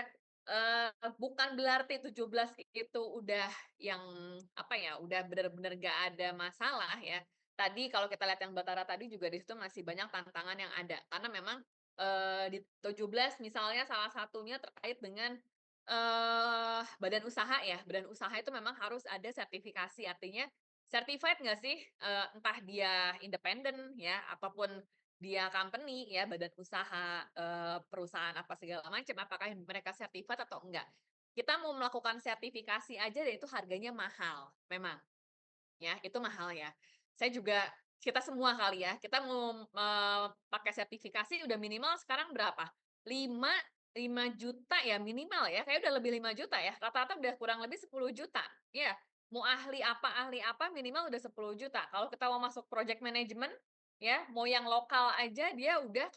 bukan berarti 17 itu udah yang, apa ya, udah bener-bener nggak ada masalah ya. Tadi kalau kita lihat yang Batara tadi juga di situ masih banyak tantangan yang ada, karena memang, di 17 misalnya salah satunya terkait dengan, badan usaha ya, badan usaha itu memang harus ada sertifikasi, artinya certified nggak sih, entah dia independen ya, ataupun dia company ya, badan usaha, perusahaan apa segala macam, apakah mereka sertified atau enggak. Kita mau melakukan sertifikasi aja dan itu harganya mahal, memang, ya, itu mahal ya. Saya juga kita semua kali ya, kita mau, pakai sertifikasi udah minimal sekarang berapa? 5 juta ya minimal ya, kayaknya udah lebih 5 juta ya, rata-rata udah kurang lebih 10 juta, iya. Mau ahli apa minimal udah 10 juta. Kalau kita mau masuk project management, ya, mau yang lokal aja dia udah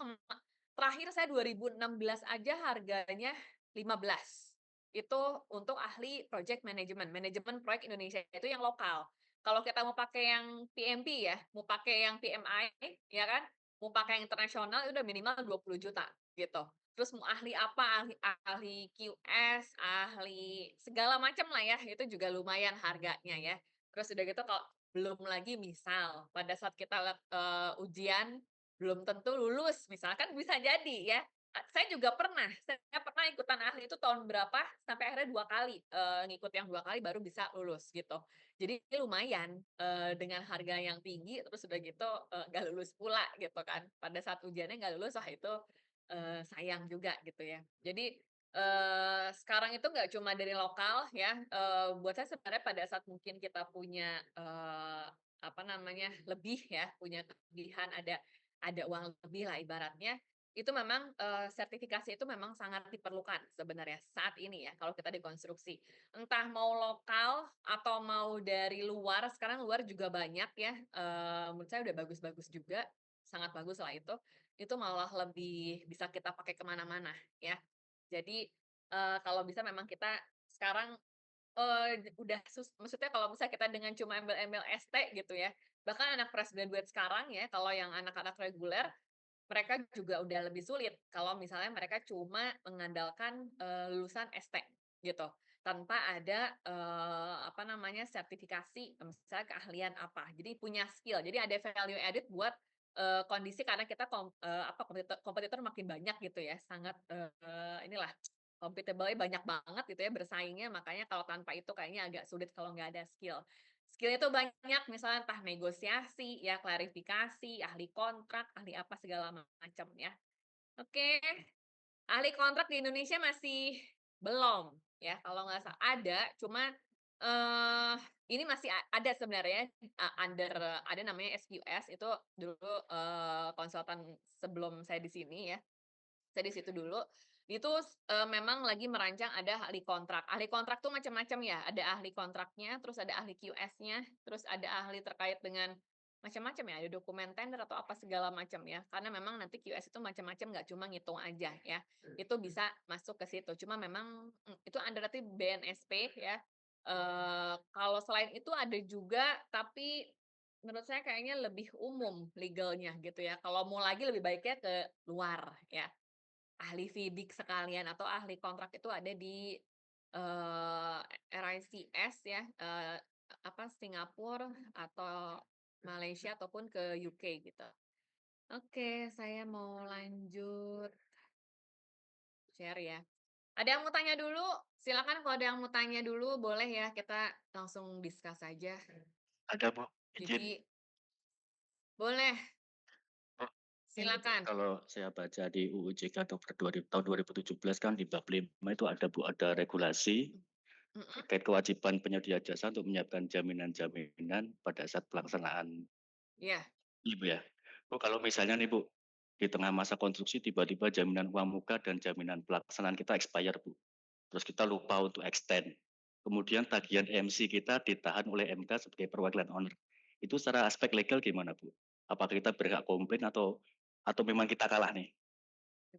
terakhir saya 2016 aja harganya 15. Itu untuk ahli project management, manajemen proyek Indonesia itu yang lokal. Kalau kita mau pakai yang PMP ya, mau pakai yang PMI, ya kan, mau pakai yang internasional itu udah minimal 20 juta gitu. Terus mau ahli apa, ahli ahli QS, ahli segala macam lah ya, itu juga lumayan harganya ya. Terus udah gitu kalau belum lagi misal pada saat kita ujian belum tentu lulus, misalkan bisa jadi ya. Saya pernah ikutan ahli itu tahun berapa, sampai akhirnya 2 kali, ngikut yang 2 kali baru bisa lulus gitu. Jadi lumayan, dengan harga yang tinggi, terus udah gitu, nggak lulus pula gitu kan. Pada saat ujiannya nggak lulus, wah itu, sayang juga gitu ya. Jadi, sekarang itu nggak cuma dari lokal ya, buat saya sebenarnya pada saat mungkin kita punya, apa namanya, lebih ya, punya kelebihan, ada uang lebih lah ibaratnya, itu memang, sertifikasi itu memang sangat diperlukan sebenarnya saat ini ya, kalau kita di konstruksi. Entah mau lokal atau mau dari luar, sekarang luar juga banyak ya, menurut saya udah bagus-bagus juga, sangat bagus lah itu. Itu malah lebih bisa kita pakai kemana mana ya. Jadi, kalau bisa memang kita sekarang, udah maksudnya kalau misalnya kita dengan cuma embel-embel ST gitu ya, bahkan anak fresh graduate sekarang ya, kalau yang anak-anak reguler, mereka juga udah lebih sulit kalau misalnya mereka cuma mengandalkan, lulusan ST gitu, tanpa ada, apa namanya, sertifikasi, misalnya keahlian apa. Jadi punya skill, jadi ada value added buat, kondisi karena kita apa, kompetitor makin banyak gitu ya, sangat, inilah, competible-nya banyak banget gitu ya bersaingnya, makanya kalau tanpa itu kayaknya agak sulit kalau nggak ada skill. Skill itu banyak, misalnya entah negosiasi, ya klarifikasi, ahli kontrak, ahli apa segala macam ya. Oke, ahli kontrak di Indonesia masih belum ya, kalau nggak ada, cuma, eee, ini masih ada sebenarnya, under ada namanya SQS itu dulu, konsultan sebelum saya di sini ya. Saya di situ dulu, itu memang lagi merancang ada ahli kontrak. Ahli kontrak tuh macam-macam ya, ada ahli kontraknya, terus ada ahli QS-nya, terus ada ahli terkait dengan macam-macam ya, ada dokumen tender atau apa segala macam ya. Karena memang nanti QS itu macam-macam, nggak cuma ngitung aja ya. Itu bisa masuk ke situ. Cuma memang itu under nanti BNSP ya. Kalau selain itu ada juga, tapi menurut saya kayaknya lebih umum legalnya gitu ya. Kalau mau lagi lebih baiknya ke luar ya. Ahli fidik sekalian atau ahli kontrak itu ada di RICS ya, apa Singapura atau Malaysia ataupun ke UK gitu. Oke, saya mau lanjut share ya. Ada yang mau tanya dulu? Silakan kalau ada yang mau tanya dulu boleh ya, kita langsung discuss saja. Ada Bu, izin. Jadi boleh, Oh, silakan. kalau saya baca di UU JK tahun 2017 kan di bab 5 itu ada Bu, ada regulasi Mm-mm. terkait kewajiban penyedia jasa untuk menyiapkan jaminan-jaminan pada saat pelaksanaan. Ya, Ibu ya. Bu, kalau misalnya nih Bu, di tengah masa konstruksi tiba-tiba jaminan uang muka dan jaminan pelaksanaan kita expire Bu. Terus kita lupa untuk extend. Kemudian tagihan MC kita ditahan oleh MK sebagai perwakilan owner. Itu secara aspek legal gimana Bu? Apakah kita berhak komplain atau memang kita kalah nih?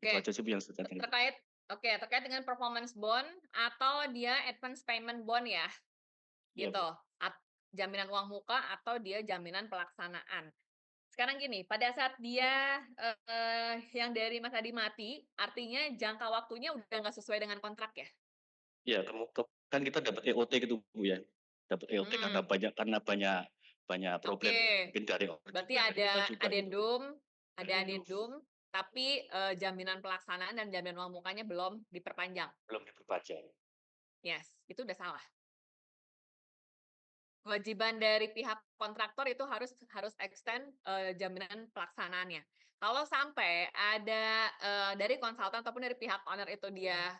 Itu oke. aja sih Bu yang saya tanya. Terkait dengan performance bond atau dia advance payment bond ya, Iya gitu. Bu. Jaminan uang muka atau dia jaminan pelaksanaan. Sekarang gini, pada saat dia yang dari Mas Adi mati, artinya jangka waktunya udah nggak sesuai dengan kontrak ya? Iya, kan kita dapat EOT gitu Bu ya. Dapat EOT karena Hmm, banyak problem oke. ya. Mungkin dari order Berarti juga dari ada kita juga gitu. ada adendum, tapi jaminan pelaksanaan dan jaminan uang mukanya belum diperpanjang. Belum diperpanjang. Yes, itu udah salah. Kewajiban dari pihak kontraktor itu harus extend jaminan pelaksanaannya. Kalau sampai ada dari konsultan ataupun dari pihak owner itu dia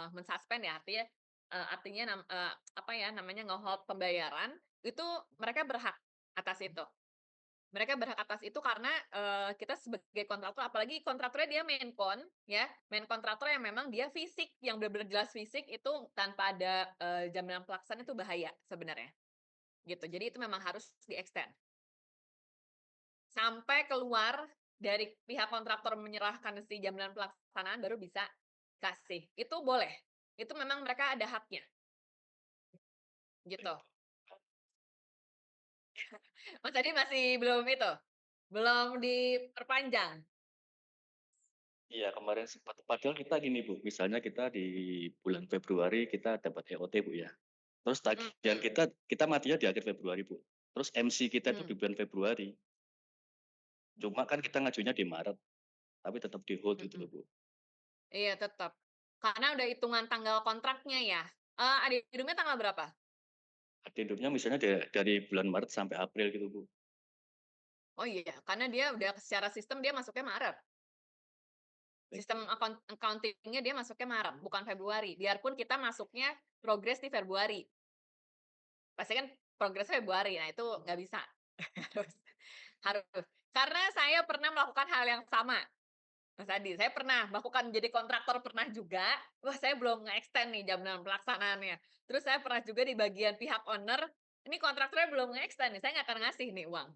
mensuspend ya, apa ya namanya nge-hold pembayaran, itu mereka berhak atas itu. Mereka berhak atas itu karena kita sebagai kontraktor, apalagi kontraktornya dia ya, main kontraktor yang memang dia fisik, yang benar-benar jelas fisik itu tanpa ada jaminan pelaksanaan itu bahaya sebenarnya. Gitu. Jadi itu memang harus di-extend. Sampai keluar dari pihak kontraktor menyerahkan si jaminan pelaksanaan baru bisa kasih. Itu boleh. Itu memang mereka ada haknya. Gitu. Mas tadi masih belum itu? Belum diperpanjang? Iya, kemarin sempat. Padahal kita gini Bu, misalnya kita di bulan Februari kita dapat EOT Bu ya. Terus tagihan Hmm, kita matinya di akhir Februari Bu. Terus MC kita itu di hmm, bulan Februari. Cuma kan kita ngajunya di Maret, tapi tetap di hold gitu hmm. loh Bu. Iya tetap. Karena udah hitungan tanggal kontraknya ya. Adendumnya tanggal berapa? Addendumnya misalnya dari bulan Maret sampai April gitu Bu. Oh iya, karena dia udah secara sistem dia masuknya Maret. Baik, Sistem accounting-nya dia masuknya Maret, bukan Februari. Biarpun kita masuknya progres di Februari. Pasti kan progres Februari, nah itu nggak bisa. Harus harus. Karena saya pernah melakukan hal yang sama, Mas Adi. Saya pernah melakukan jadi kontraktor pernah juga. Wah, saya belum nge-extend nih jaminan pelaksanaannya. Terus saya pernah juga di bagian pihak owner, ini kontraktornya belum nge-extend nih, saya nggak akan ngasih nih uang.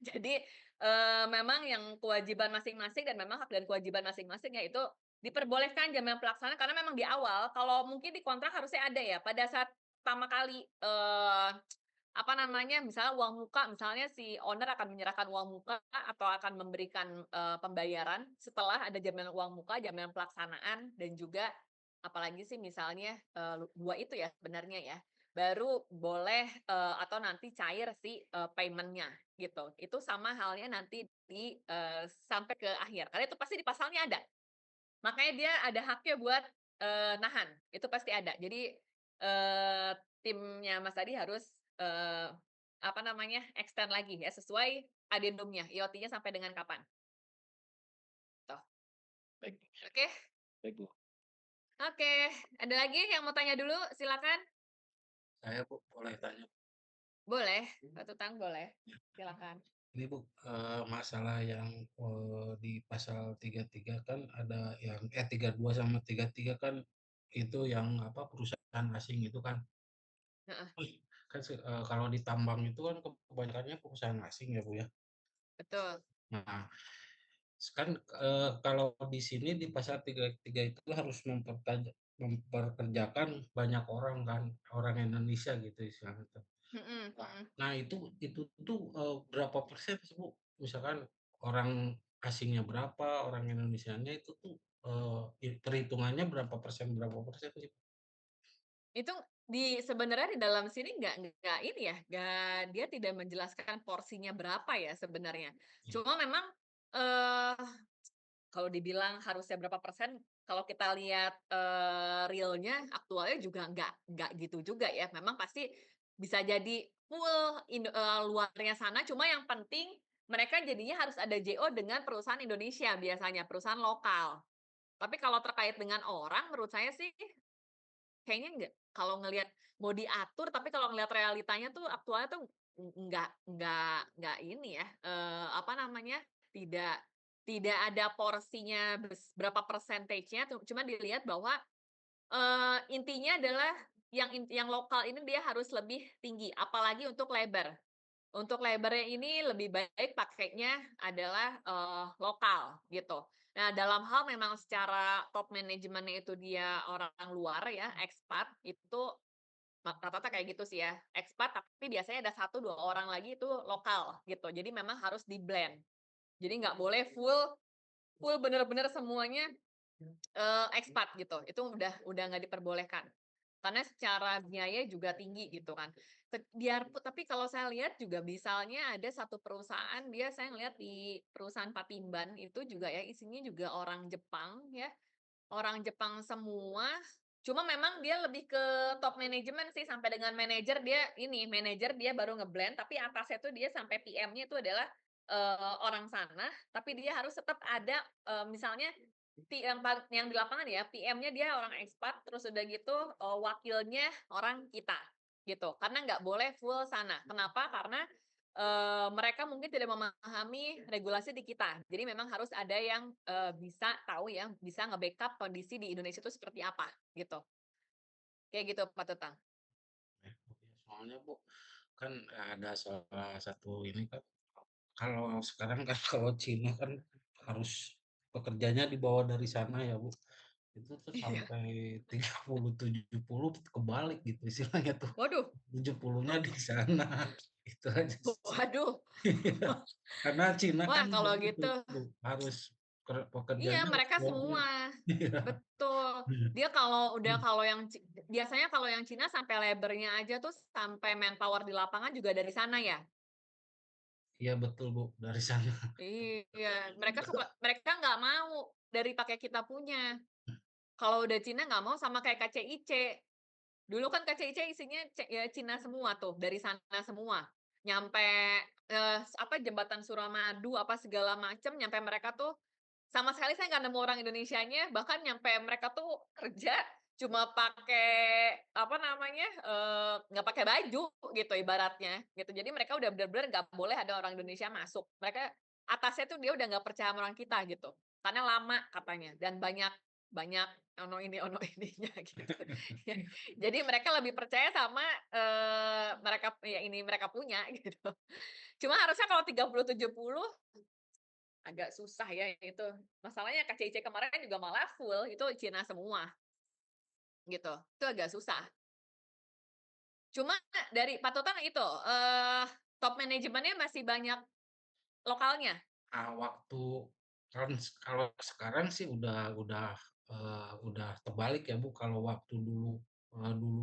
Jadi, memang yang kewajiban masing-masing dan memang hak dan kewajiban masing-masing yaitu diperbolehkan jaminan pelaksanaan karena memang di awal kalau mungkin di kontrak harusnya ada ya pada saat pertama kali, apa namanya, misalnya uang muka, misalnya si owner akan menyerahkan uang muka atau akan memberikan, pembayaran setelah ada jaminan uang muka, jaminan pelaksanaan dan juga apalagi sih misalnya, 2 itu ya sebenarnya ya, baru boleh, atau nanti cair si, payment-nya gitu. Itu sama halnya nanti di, sampai ke akhir, karena itu pasti di pasalnya ada. Makanya dia ada haknya buat, nahan, itu pasti ada. Jadi, timnya Mas tadi harus, apa namanya, extend lagi ya sesuai adendumnya, IoT-nya sampai dengan kapan, tuh. baik, Oke baik Bu. oke, ada lagi yang mau tanya dulu? Silakan. Saya Bu, boleh tanya? Boleh, Pak Tutang boleh, Ya. silakan. Ini Bu, masalah yang di pasal 33 kan ada yang 32 sama 33 kan itu yang apa perusahaan asing itu kan. Heeh. Kan kalau di tambang itu kan kebanyakannya perusahaan asing ya, Bu, ya. Betul. Nah, kan, kalau di sini di pasar 33 itu harus memperkerjakan banyak orang kan, orang Indonesia gitu istilahnya tuh. Mhm Nah mhm. nah itu tuh, berapa persen sih, Bu? Misalkan orang asingnya berapa, orang Indonesianya itu tuh, perhitungannya berapa persen sih? Itu sebenarnya di dalam sini nggak ini ya, dia tidak menjelaskan porsinya berapa ya sebenarnya. Iya. Cuma memang, eee, kalau dibilang harusnya berapa persen, kalau kita lihat, realnya, aktualnya juga nggak gitu juga ya. Memang pasti bisa jadi full luarnya sana, cuma yang penting mereka jadinya harus ada JO dengan perusahaan Indonesia biasanya, perusahaan lokal. Tapi kalau terkait dengan orang, menurut saya sih kayaknya enggak. Kalau ngelihat mau diatur, tapi kalau ngelihat realitanya tuh aktualnya tuh nggak ini ya, apa namanya, tidak tidak ada porsinya berapa persentage-nya, cuma dilihat bahwa, intinya adalah yang lokal ini dia harus lebih tinggi, apalagi untuk labor. Untuk labor-nya ini lebih baik pakainya adalah, lokal gitu. Nah, dalam hal memang secara top manajemennya itu dia orang luar ya, expat, itu rata-rata kayak gitu sih ya, expat tapi biasanya ada satu 2 orang lagi itu lokal gitu. Jadi memang harus di-blend. Jadi nggak boleh full full bener-bener semuanya, expat gitu, itu udah nggak diperbolehkan. Karena secara biaya juga tinggi gitu kan. Tapi kalau saya lihat juga misalnya ada satu perusahaan saya ngelihat di perusahaan Patimban itu juga ya isinya juga orang Jepang ya, orang Jepang semua, cuma memang dia lebih ke top manajemen sih sampai dengan manajer dia baru ngeblend tapi atasnya tuh dia sampai PM-nya itu adalah, orang sana, tapi dia harus tetap ada, misalnya yang di lapangan ya, PM-nya dia orang ekspat, terus udah gitu, wakilnya orang kita, gitu. Karena nggak boleh full sana. Kenapa? Karena, mereka mungkin tidak memahami regulasi di kita. Jadi memang harus ada yang, bisa tahu ya, bisa nge-backup kondisi di Indonesia itu seperti apa, gitu. Kayak gitu, Pak Tutang. Soalnya, Bu, kan ada salah satu ini kan, kalau sekarang kan kalau Cina kan harus pekerjanya dibawa dari sana ya, Bu. Itu tuh Iya. sampai 30, 70 kebalik gitu istilahnya tuh. Waduh 70-nya di sana. Itu aja sih. waduh. Iya. Karena Cina Wah, kan kalau begitu, gitu Bu, harus iya, pekerjanya harus mereka luar negeri. semua. Iya. Betul. Dia kalau yang biasanya kalau yang Cina sampai labor-nya aja tuh sampai manpower di lapangan juga dari sana ya? Iya betul, Bu, dari sana. Iya, mereka nggak mau dari pakai kita punya. Kalau udah Cina nggak mau sama kayak KCIC. Dulu kan KCIC isinya ya Cina semua tuh, dari sana semua. Nyampe, apa, Jembatan Suramadu, apa segala macem, nyampe mereka tuh sama sekali saya nggak nemu orang Indonesianya, bahkan nyampe mereka tuh kerja cuma pakai, apa namanya, nggak pakai baju gitu ibaratnya, gitu. Jadi mereka udah bener-bener nggak boleh ada orang Indonesia masuk. Mereka atasnya tuh dia udah nggak percaya sama orang kita gitu, karena lama katanya dan banyak banyak ono ininya gitu. Jadi mereka lebih percaya sama, mereka punya gitu. Cuma harusnya kalau 30-70 agak susah ya itu. Masalahnya KCIC kemarin juga malah full, itu Cina semua, gitu. Itu agak susah. Cuma dari Pak Totan itu, top manajemennya masih banyak lokalnya? Waktu kan kalau sekarang sih udah terbalik ya, Bu, kalau waktu dulu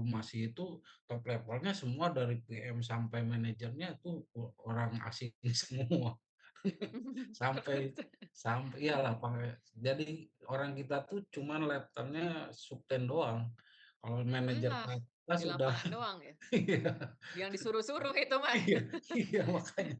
masih itu top levelnya semua dari PM sampai manajernya itu orang asing semua. Sampai Terus sampai iyalah jadi orang kita tuh cuman levelnya subten doang. Kalau manajer ke nah, atas di udah lapangan doang ya? iya Yang disuruh-suruh itu mah. iya iya makanya.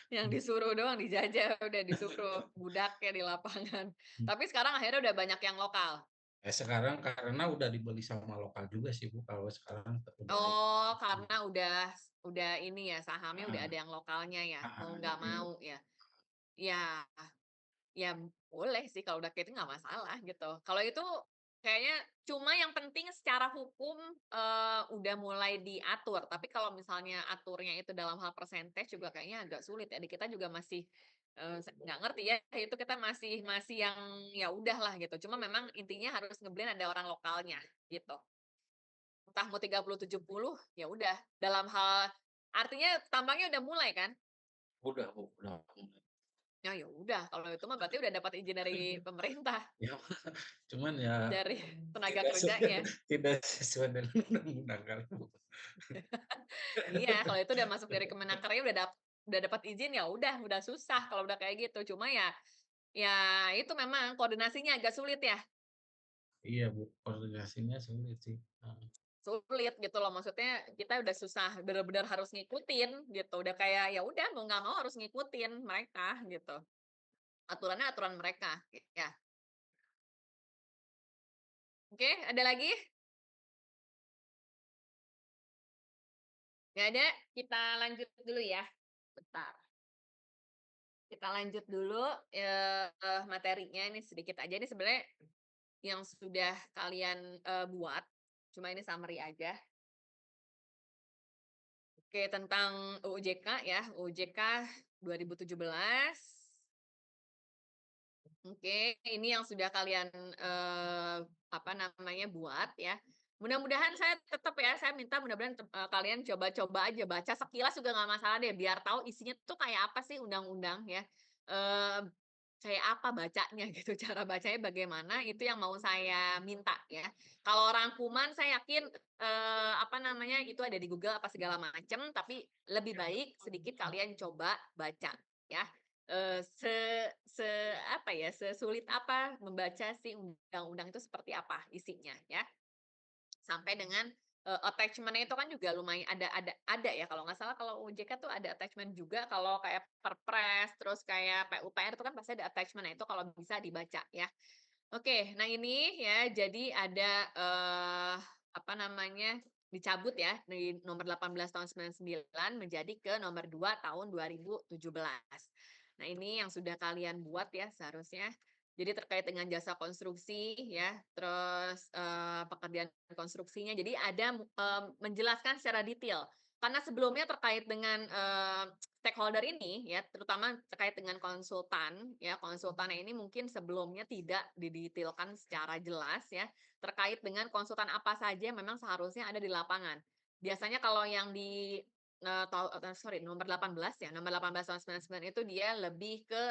Yang disuruh doang, dijajah, udah disuruh budaknya di lapangan. Tapi sekarang akhirnya udah banyak yang lokal? Sekarang karena udah dibeli sama lokal juga sih, Bu, kalau sekarang udah Oh, karena udah ini ya, sahamnya udah heeh, ada yang lokalnya ya, mau nggak jadi mau ya. Ya ya boleh sih kalau udah kayak itu nggak masalah gitu. Kalau itu Kayaknya cuma yang penting secara hukum, udah mulai diatur, tapi kalau misalnya aturnya itu dalam hal percentage juga kayaknya agak sulit ya, di kita juga masih, nggak ngerti ya, itu kita masih masih yang ya udahlah gitu, cuma memang intinya harus nge-blend ada orang lokalnya, gitu. Entah mau 30-70, ya udah, dalam hal artinya tambangnya udah mulai kan? Udah Bu, udah. Ya udah, kalau itu mah berarti udah dapat izin dari pemerintah, Ya, cuman ya dari tenaga tidak sesuai kerjanya. tidak sesuai dengan undang-undang kali Bu. Iya, kalau itu udah masuk dari Kemenakernya udah dapat izin ya udah susah kalau udah kayak gitu. Cuma ya itu memang koordinasinya agak sulit ya. Iya Bu, koordinasinya sulit sih. Heeh. Sulit gitu loh, maksudnya kita udah susah bener-bener harus ngikutin gitu. Udah kayak ya udah mau nggak mau harus ngikutin mereka gitu. Aturannya aturan mereka ya. Oke, ada lagi? Nggak ada? Kita lanjut dulu ya. Bentar. Kita lanjut dulu materinya ini sedikit aja ini sebenarnya yang sudah kalian, buat, cuma ini summary aja. Oke, tentang UU JK ya, UU JK 2017. Oke, ini yang sudah kalian, apa namanya, buat ya. Mudah-mudahan saya tetap ya, saya minta mudah-mudahan kalian coba-coba aja baca sekilas juga nggak masalah deh, biar tahu isinya tuh kayak apa sih undang-undang ya. Eee, Kayak apa bacanya gitu, cara bacanya bagaimana, itu yang mau saya minta ya. Kalau rangkuman saya yakin, apa namanya, itu ada di Google apa segala macam, tapi lebih baik sedikit kalian coba baca ya. Se se apa ya, sesulit apa membaca si undang-undang itu seperti apa isinya ya. Sampai dengan, attachment-nya itu kan juga lumayan ada ya kalau nggak salah kalau OJK tuh ada attachment juga kalau kayak Perpres, terus kayak PUPR itu kan pasti ada attachment, nah itu kalau bisa dibaca ya. Oke, nah ini ya jadi ada, apa namanya, dicabut ya dari nomor 18 tahun 99 menjadi ke nomor 2 tahun 2017. Nah ini yang sudah kalian buat ya seharusnya. Jadi terkait dengan jasa konstruksi ya, terus, pekerjaan konstruksinya. Jadi ada, menjelaskan secara detail. Karena sebelumnya terkait dengan, stakeholder ini ya, terutama terkait dengan konsultan ya, konsultannya ini mungkin sebelumnya tidak didetailkan secara jelas ya, terkait dengan konsultan apa saja yang memang seharusnya ada di lapangan. Biasanya kalau yang di, nomor 18 ya, nomor 18 tahun 99 itu dia lebih ke,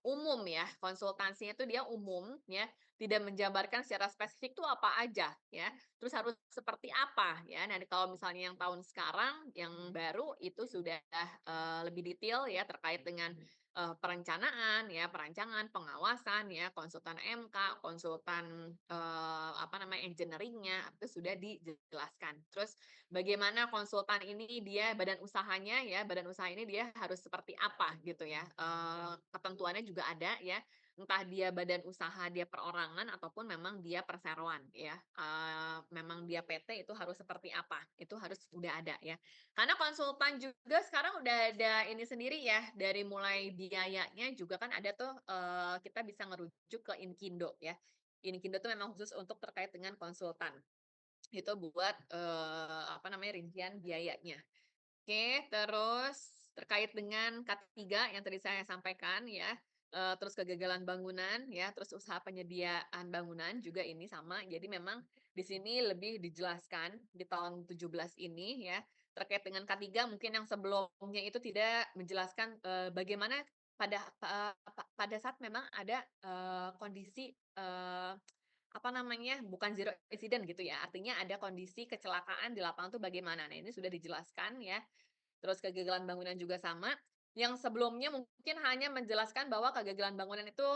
umum ya, konsultansinya itu dia umum ya, tidak menjabarkan secara spesifik tuh apa aja ya, terus harus seperti apa ya. Nah, kalau misalnya yang tahun sekarang, yang baru itu sudah, lebih detail ya terkait dengan, perencanaan ya, perancangan, pengawasan ya, konsultan MK, konsultan, apa namanya, engineering-nya, itu sudah dijelaskan. Terus bagaimana konsultan ini dia badan usahanya ya, badan usaha ini dia harus seperti apa gitu ya, ketentuannya juga ada ya, entah dia badan usaha dia perorangan ataupun memang dia perseroan ya, memang dia PT itu harus seperti apa, itu harus udah ada ya. Karena konsultan juga sekarang udah ada ini sendiri ya, dari mulai biayanya juga kan ada tuh, kita bisa ngerujuk ke Inkindo ya. Inkindo tuh memang khusus untuk terkait dengan konsultan. Itu buat, apa namanya, rincian biayanya. Oke, terus terkait dengan K3 yang tadi saya sampaikan ya, terus kegagalan bangunan ya, terus usaha penyediaan bangunan juga ini sama. Jadi memang di sini lebih dijelaskan di tahun 17 ini ya, terkait dengan K3 mungkin yang sebelumnya itu tidak menjelaskan, bagaimana pada saat memang ada, kondisi, apa namanya, bukan zero incident gitu ya, artinya ada kondisi kecelakaan di lapangan tuh bagaimana. Nah, ini sudah dijelaskan ya. Terus kegagalan bangunan juga sama, yang sebelumnya mungkin hanya menjelaskan bahwa kegagalan bangunan itu,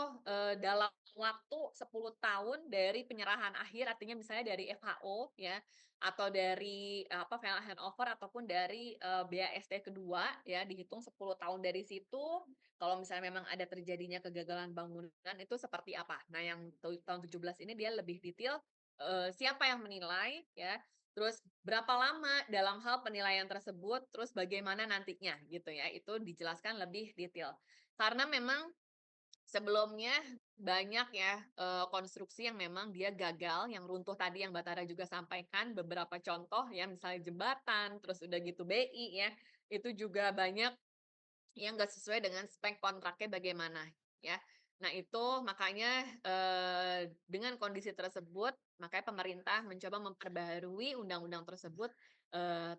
dalam waktu 10 tahun dari penyerahan akhir, artinya misalnya dari FHO ya, atau dari, apa, file handover ataupun dari, BAST kedua ya, dihitung 10 tahun dari situ, kalau misalnya memang ada terjadinya kegagalan bangunan itu seperti apa. Nah yang tahun 17 ini dia lebih detail, siapa yang menilai ya, terus berapa lama dalam hal penilaian tersebut, terus bagaimana nantinya gitu ya, itu dijelaskan lebih detail. Karena memang sebelumnya banyak ya, konstruksi yang memang dia gagal, yang runtuh tadi yang Mbak Tara juga sampaikan, beberapa contoh ya, misalnya jembatan, terus udah gitu BI ya, itu juga banyak yang nggak sesuai dengan spek kontraknya bagaimana, ya. Nah itu makanya, dengan kondisi tersebut, makanya pemerintah mencoba memperbaharui undang-undang tersebut,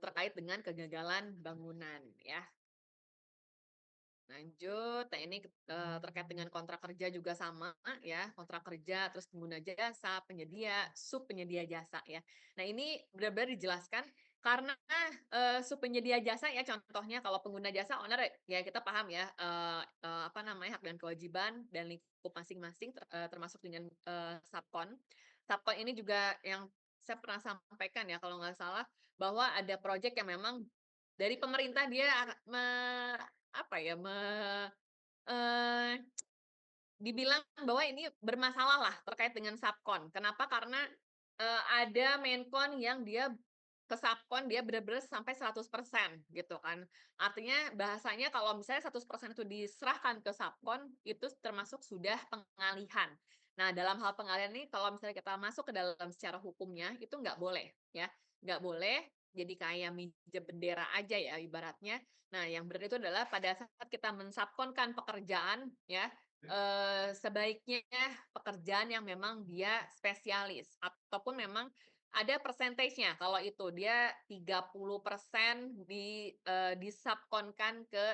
terkait dengan kegagalan bangunan, ya. Lanjut, nah ini, terkait dengan kontrak kerja juga sama ya, kontrak kerja, terus pengguna jasa, penyedia, subpenyedia jasa ya. Nah ini benar-benar dijelaskan karena, subpenyedia jasa ya contohnya kalau pengguna jasa owner ya kita paham ya, apa namanya, hak dan kewajiban dan lingkup masing-masing termasuk dengan, subkon. Subkon ini juga yang saya pernah sampaikan ya kalau nggak salah, bahwa ada proyek yang memang dari pemerintah dia apa ya, eee, dibilang bahwa ini bermasalah lah terkait dengan subkon. Kenapa? Karena, ada Menkon yang dia ke subkon dia bener-bener sampai 100% gitu kan. Artinya bahasanya kalau misalnya 100% itu diserahkan ke subkon, itu termasuk sudah pengalihan. Nah, dalam hal pengalihan ini kalau misalnya kita masuk ke dalam secara hukumnya, itu nggak boleh ya, nggak boleh jadi kayak minjem bendera aja ya ibaratnya. Nah, yang benar itu adalah pada saat kita mensubkonkan pekerjaan ya, sebaiknya pekerjaan yang memang dia spesialis ataupun memang ada persentasenya. Kalau itu dia 30% disubkonkan ke,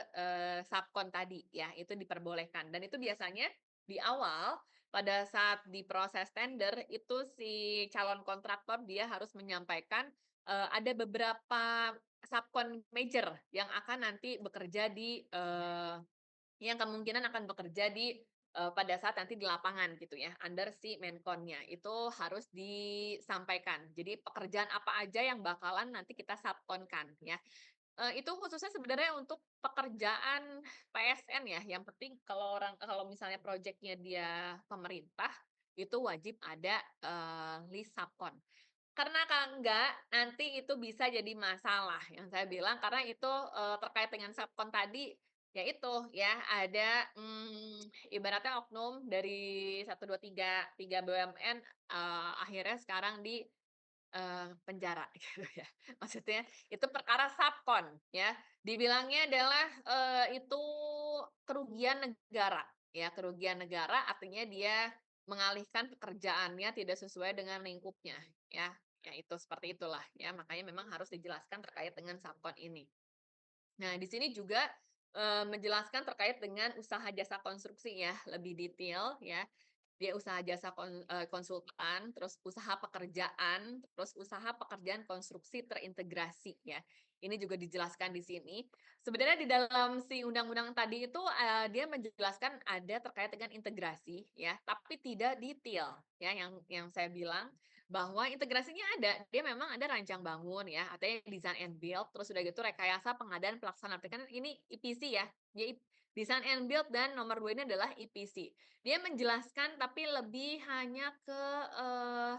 subkon tadi ya, itu diperbolehkan dan itu biasanya di awal pada saat di proses tender itu si calon kontraktor dia harus menyampaikan, ada beberapa subkon major yang akan nanti bekerja di, yang kemungkinan akan bekerja di, pada saat nanti di lapangan gitu ya, under si Menkonnya, itu harus disampaikan. Jadi pekerjaan apa aja yang bakalan nanti kita subkonkan ya. Itu khususnya sebenarnya untuk pekerjaan PSN ya, yang penting kalau misalnya projeknya dia pemerintah, itu wajib ada, list subkon. Karena kalau enggak, nanti itu bisa jadi masalah yang saya bilang karena itu, terkait dengan subkon tadi, ya itu ya ada, ibaratnya oknum dari 1, 2, 3 BUMN, akhirnya sekarang di, penjara gitu ya. Maksudnya itu perkara subkon ya, dibilangnya adalah, itu kerugian negara ya, kerugian negara artinya dia mengalihkan pekerjaannya tidak sesuai dengan lingkupnya ya. Ya itu seperti itulah ya, makanya memang harus dijelaskan terkait dengan subkon ini. Nah, di sini juga, menjelaskan terkait dengan usaha jasa konstruksi ya, lebih detail ya. Dia usaha jasa konsultan, terus usaha pekerjaan, terus usaha pekerjaan konstruksi terintegrasi ya. Ini juga dijelaskan di sini. Sebenarnya di dalam si undang-undang tadi itu, dia menjelaskan ada terkait dengan integrasi ya, tapi tidak detail ya, yang saya bilang bahwa integrasinya ada, dia memang ada rancang bangun ya, artinya design and build, terus udah gitu rekayasa pengadaan pelaksanaan. Kan ini EPC ya, dia design and build dan nomor 2 ini adalah EPC. Dia menjelaskan tapi lebih hanya ke,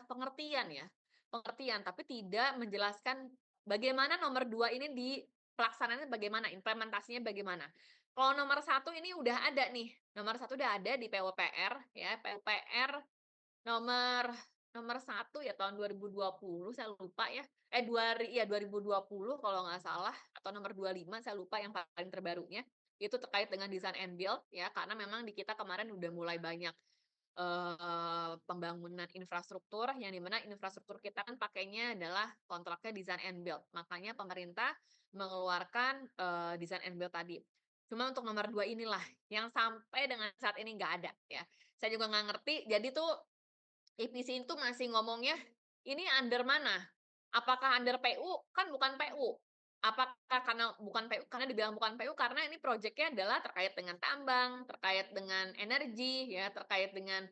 pengertian ya, pengertian, tapi tidak menjelaskan bagaimana nomor 2 ini di pelaksanaannya bagaimana, implementasinya bagaimana. Kalau nomor 1 ini udah ada nih, nomor 1 udah ada di PUPR ya, PUPR nomor nomor 1 ya tahun 2020 saya lupa ya, iya 2020 kalau nggak salah atau nomor 25 saya lupa yang paling terbarunya, itu terkait dengan design and build ya, karena memang di kita kemarin udah mulai banyak, pembangunan infrastruktur yang di mana infrastruktur kita kan pakainya adalah kontraknya design and build. Makanya pemerintah mengeluarkan, design and build tadi. Cuma untuk nomor 2 inilah yang sampai dengan saat ini nggak ada ya. Saya juga nggak ngerti, jadi tuh EPC itu masih ngomongnya, ini under mana? Apakah under PU? Kan bukan PU. Apakah karena bukan PU karena dibilang bukan PU karena ini proyeknya adalah terkait dengan tambang, terkait dengan energi, ya, terkait dengan,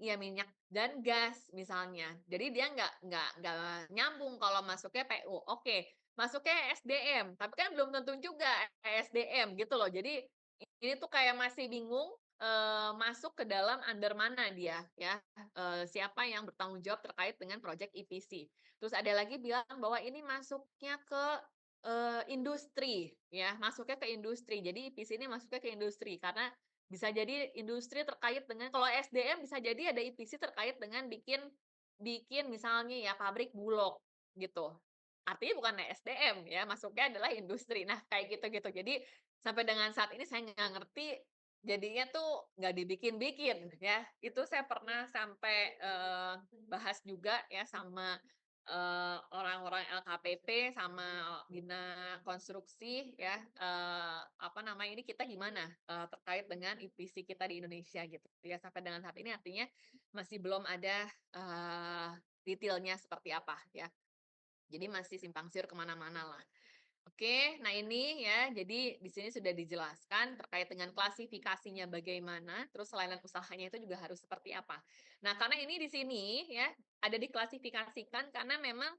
ya minyak dan gas misalnya. Jadi dia nggak nyambung kalau masuknya PU. Oke, masuknya SDM, tapi kan belum tentu juga ESDM gitu loh. Jadi ini tuh kayak masih bingung, masuk ke dalam under mana dia ya, siapa yang bertanggung jawab terkait dengan proyek EPC. Terus ada lagi bilang bahwa ini masuknya ke, industri ya, masuknya ke industri. Jadi EPC ini masuknya ke industri karena Bisa jadi industri terkait dengan kalau SDM bisa jadi ada EPC terkait dengan bikin bikin misalnya ya pabrik bulog gitu. Artinya bukan SDM ya, masuknya adalah industri. Nah, kayak gitu-gitu. Jadi sampai dengan saat ini saya nggak ngerti jadinya tuh nggak dibikin-bikin ya. Itu saya pernah sampai bahas juga ya sama orang-orang LKPP sama Bina Konstruksi ya, apa namanya, ini kita gimana, terkait dengan EPC kita di Indonesia gitu ya. Sampai dengan saat ini artinya masih belum ada, detailnya seperti apa ya. Jadi masih simpang siur kemana-mana lah. Oke, nah ini ya, jadi di sini sudah dijelaskan terkait dengan klasifikasinya bagaimana, terus layanan usahanya itu juga harus seperti apa. Nah, karena ini di sini ya, ada diklasifikasikan karena memang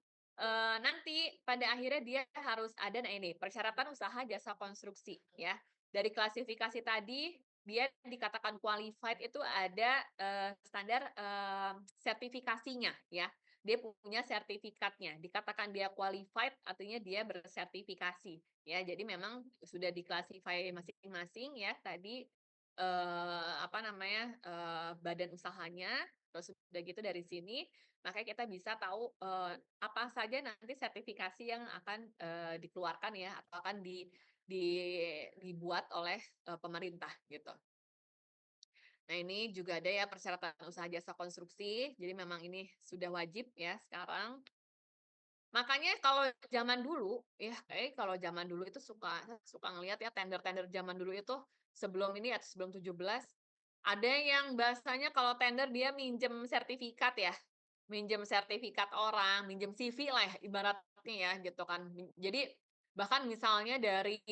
nanti pada akhirnya dia harus ada, nah ini persyaratan usaha jasa konstruksi ya. Dari klasifikasi tadi dia dikatakan qualified itu ada standar sertifikasinya ya. Dia punya sertifikatnya. Dikatakan dia qualified artinya dia bersertifikasi ya. Jadi memang sudah diklasifikasi masing-masing ya tadi apa namanya badan usahanya. Terus sudah gitu dari sini makanya kita bisa tahu apa saja nanti sertifikasi yang akan dikeluarkan ya atau akan dibuat oleh pemerintah gitu. Nah, ini juga ada ya persyaratan usaha jasa konstruksi. Jadi memang ini sudah wajib ya sekarang. Makanya kalau zaman dulu ya, kalau zaman dulu itu suka suka ngelihat ya tender-tender zaman dulu itu sebelum ini atau sebelum 17 ada yang bahasanya kalau tender dia minjem sertifikat ya. Minjem sertifikat orang, minjem CV lah ya, ibaratnya ya gitu kan. Jadi bahkan misalnya dari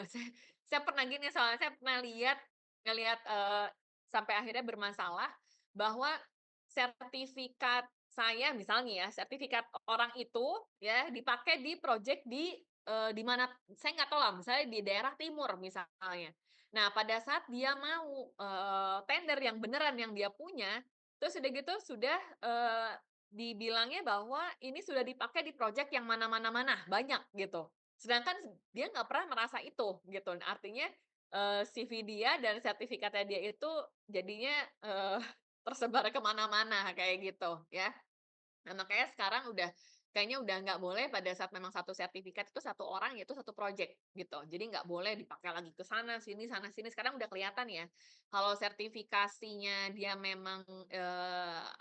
saya, saya pernah gini soalnya saya pernah ngelihat sampai akhirnya bermasalah bahwa sertifikat saya misalnya ya, sertifikat orang itu ya dipakai di proyek di mana saya nggak tahu lah, misalnya di daerah timur misalnya. Nah, pada saat dia mau tender yang beneran yang dia punya, terus udah gitu sudah dibilangnya bahwa ini sudah dipakai di proyek yang mana, banyak gitu. Sedangkan dia nggak pernah merasa itu gitu. Nah, artinya CV dia dan sertifikatnya dia itu jadinya tersebar kemana-mana kayak gitu ya. Nah, makanya sekarang kayaknya udah nggak boleh pada saat memang satu sertifikat itu satu orang yaitu satu project gitu. Jadi nggak boleh dipakai lagi ke sana sini. Sekarang udah kelihatan ya. Kalau sertifikasinya dia memang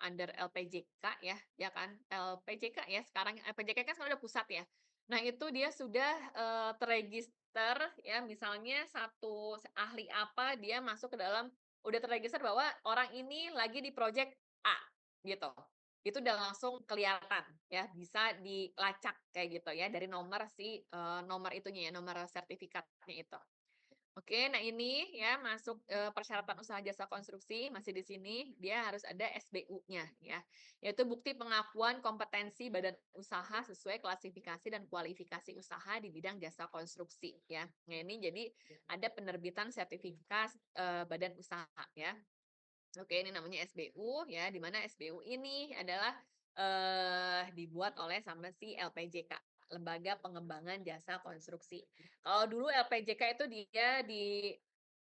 under LPJK ya kan? LPJK ya sekarang LPJK kan sekarang udah pusat ya. Nah, itu dia sudah terregister ya misalnya satu ahli apa dia masuk ke dalam udah terregister bahwa orang ini lagi di project A gitu. Itu udah langsung kelihatan ya, bisa dilacak kayak gitu ya dari nomor itunya ya, nomor sertifikatnya itu. Oke, nah ini ya masuk persyaratan usaha jasa konstruksi masih di sini dia harus ada SBU-nya ya, yaitu bukti pengakuan kompetensi badan usaha sesuai klasifikasi dan kualifikasi usaha di bidang jasa konstruksi ya. Nah, ini jadi ada penerbitan sertifikat badan usaha ya. Oke, ini namanya SBU ya, di mana SBU ini adalah dibuat oleh sama si LPJK, Lembaga Pengembangan Jasa Konstruksi. Kalau dulu LPJK itu dia di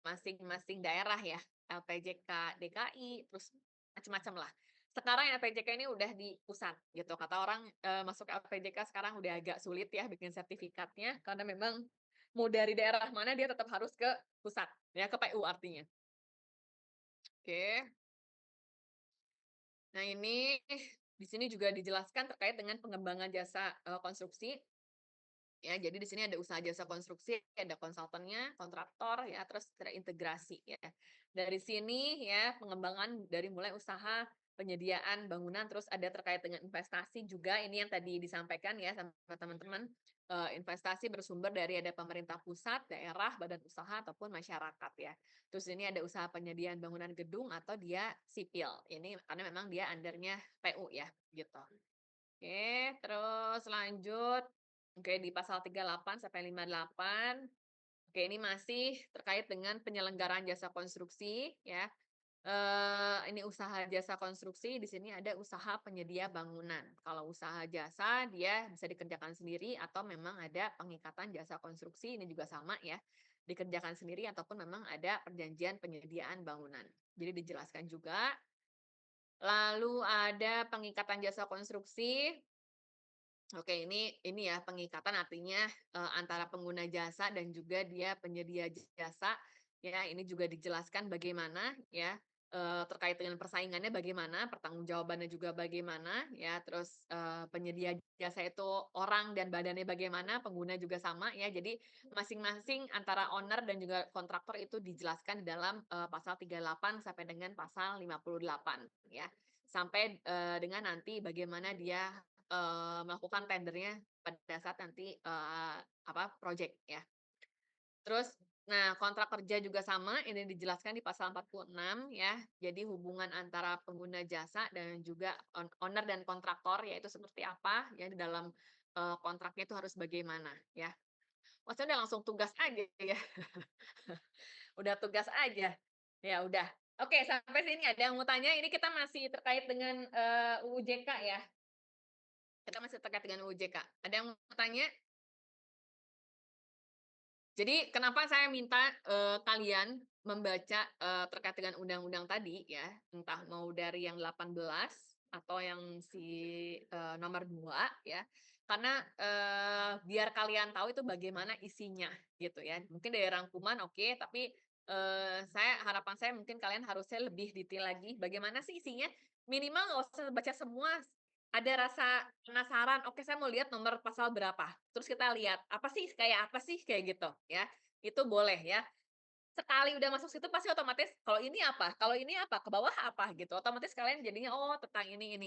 masing-masing daerah ya, LPJK DKI, terus macam-macam lah. Sekarang LPJK ini udah di pusat gitu. Kata orang masuk LPJK sekarang udah agak sulit ya bikin sertifikatnya karena memang mau dari daerah mana dia tetap harus ke pusat ya, ke PU artinya. Oke. Nah, ini di sini juga dijelaskan terkait dengan pengembangan jasa konstruksi. Ya, jadi di sini ada usaha jasa konstruksi, ada konsultannya, kontraktor, ya, terus terintegrasi ya. Dari sini ya pengembangan dari mulai usaha penyediaan bangunan, terus ada terkait dengan investasi juga ini yang tadi disampaikan ya sama teman-teman. Investasi bersumber dari ada pemerintah pusat, daerah, badan usaha ataupun masyarakat ya. Terus ini ada usaha penyediaan bangunan gedung atau dia sipil. Ini karena memang dia undernya PU ya, gitu. Oke, terus lanjut. Oke, di pasal 38 sampai 58. Oke, ini masih terkait dengan penyelenggaraan jasa konstruksi ya. Ini usaha jasa konstruksi, di sini ada usaha penyedia bangunan. Kalau usaha jasa dia bisa dikerjakan sendiri atau memang ada pengikatan jasa konstruksi, ini juga sama ya. dikerjakan sendiri ataupun memang ada perjanjian penyediaan bangunan. Jadi dijelaskan juga. Lalu ada pengikatan jasa konstruksi. Oke, ini ya pengikatan artinya antara pengguna jasa dan juga dia penyedia jasa. Ya, ini juga dijelaskan bagaimana ya terkait dengan persaingannya bagaimana, pertanggungjawabannya juga bagaimana ya, terus penyedia jasa itu orang dan badannya bagaimana, pengguna juga sama ya. Jadi masing-masing antara owner dan juga kontraktor itu dijelaskan di dalam pasal 38 sampai dengan pasal 58 ya. Sampai dengan nanti bagaimana dia melakukan tendernya pada saat nanti project ya. Terus nah kontrak kerja juga sama, ini dijelaskan di pasal 46 ya. Jadi hubungan antara pengguna jasa dan juga owner dan kontraktor yaitu seperti apa ya di dalam kontraknya itu harus bagaimana ya. Wah, saya udah langsung tugas aja ya. Udah tugas aja. Ya udah. Oke, sampai sini ada yang mau tanya? Ini kita masih terkait dengan UU JK ya. Kita masih terkait dengan UU JK. Ada yang mau tanya? Jadi kenapa saya minta kalian membaca terkait dengan undang-undang tadi ya, entah mau dari yang 18 atau yang nomor 2 ya. Karena biar kalian tahu itu bagaimana isinya gitu ya. Mungkin dari rangkuman oke, tapi harapan saya mungkin kalian harusnya lebih detail lagi bagaimana sih isinya. Minimal nggak usah baca semua, ada rasa penasaran, oke saya mau lihat nomor pasal berapa, terus kita lihat, apa sih, kayak gitu, ya. Itu boleh ya. Sekali udah masuk situ pasti otomatis, kalau ini apa, ke bawah apa, gitu. Otomatis kalian jadinya, oh tentang ini,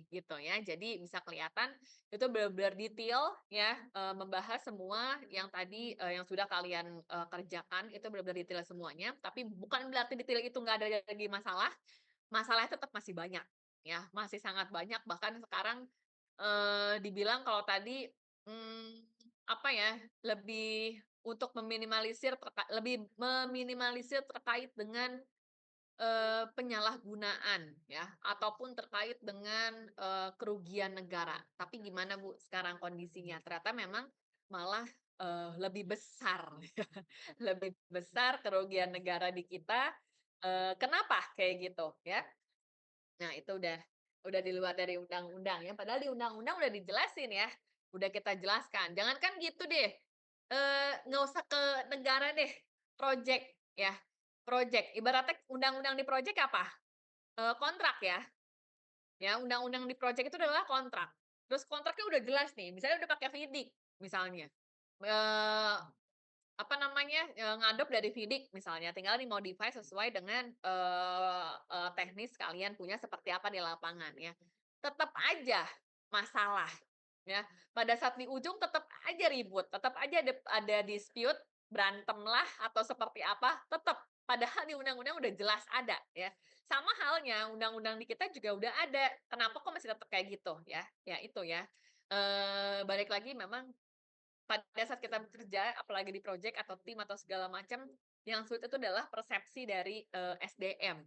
gitu ya. Jadi bisa kelihatan itu benar-benar detail ya, membahas semua yang tadi, yang sudah kalian kerjakan, itu benar-benar detail semuanya. Tapi bukan berarti detail itu nggak ada lagi masalah, masalahnya tetap masih banyak ya, masih sangat banyak bahkan sekarang dibilang kalau tadi apa ya, lebih meminimalisir terkait dengan penyalahgunaan ya ataupun terkait dengan kerugian negara. Tapi gimana Bu sekarang kondisinya? Ternyata memang malah lebih besar, lebih besar kerugian negara di kita. Kenapa kayak gitu ya? Nah, itu udah di luar dari undang-undang ya, padahal di undang-undang udah dijelasin ya, udah kita jelaskan. Jangankan gitu deh, nggak usah ke negara deh, project ya, project. Ibaratnya undang-undang di project apa? Kontrak ya undang-undang di project itu adalah kontrak. Terus kontraknya udah jelas nih, misalnya udah pakai FIDIK misalnya, eee apa namanya, ngadop dari FIDIK misalnya, tinggal di-modify sesuai dengan, teknis kalian punya seperti apa di lapangan ya. Tetap aja masalah ya, pada saat di ujung tetap aja ribut, tetap aja ada dispute, berantemlah atau seperti apa, tetap. Padahal di undang-undang udah jelas ada ya. Sama halnya undang-undang di kita juga udah ada, kenapa kok masih tetap kayak gitu ya, ya itu ya. Balik lagi memang pada saat kita bekerja, apalagi di project atau tim atau segala macam, yang sulit itu adalah persepsi dari SDM.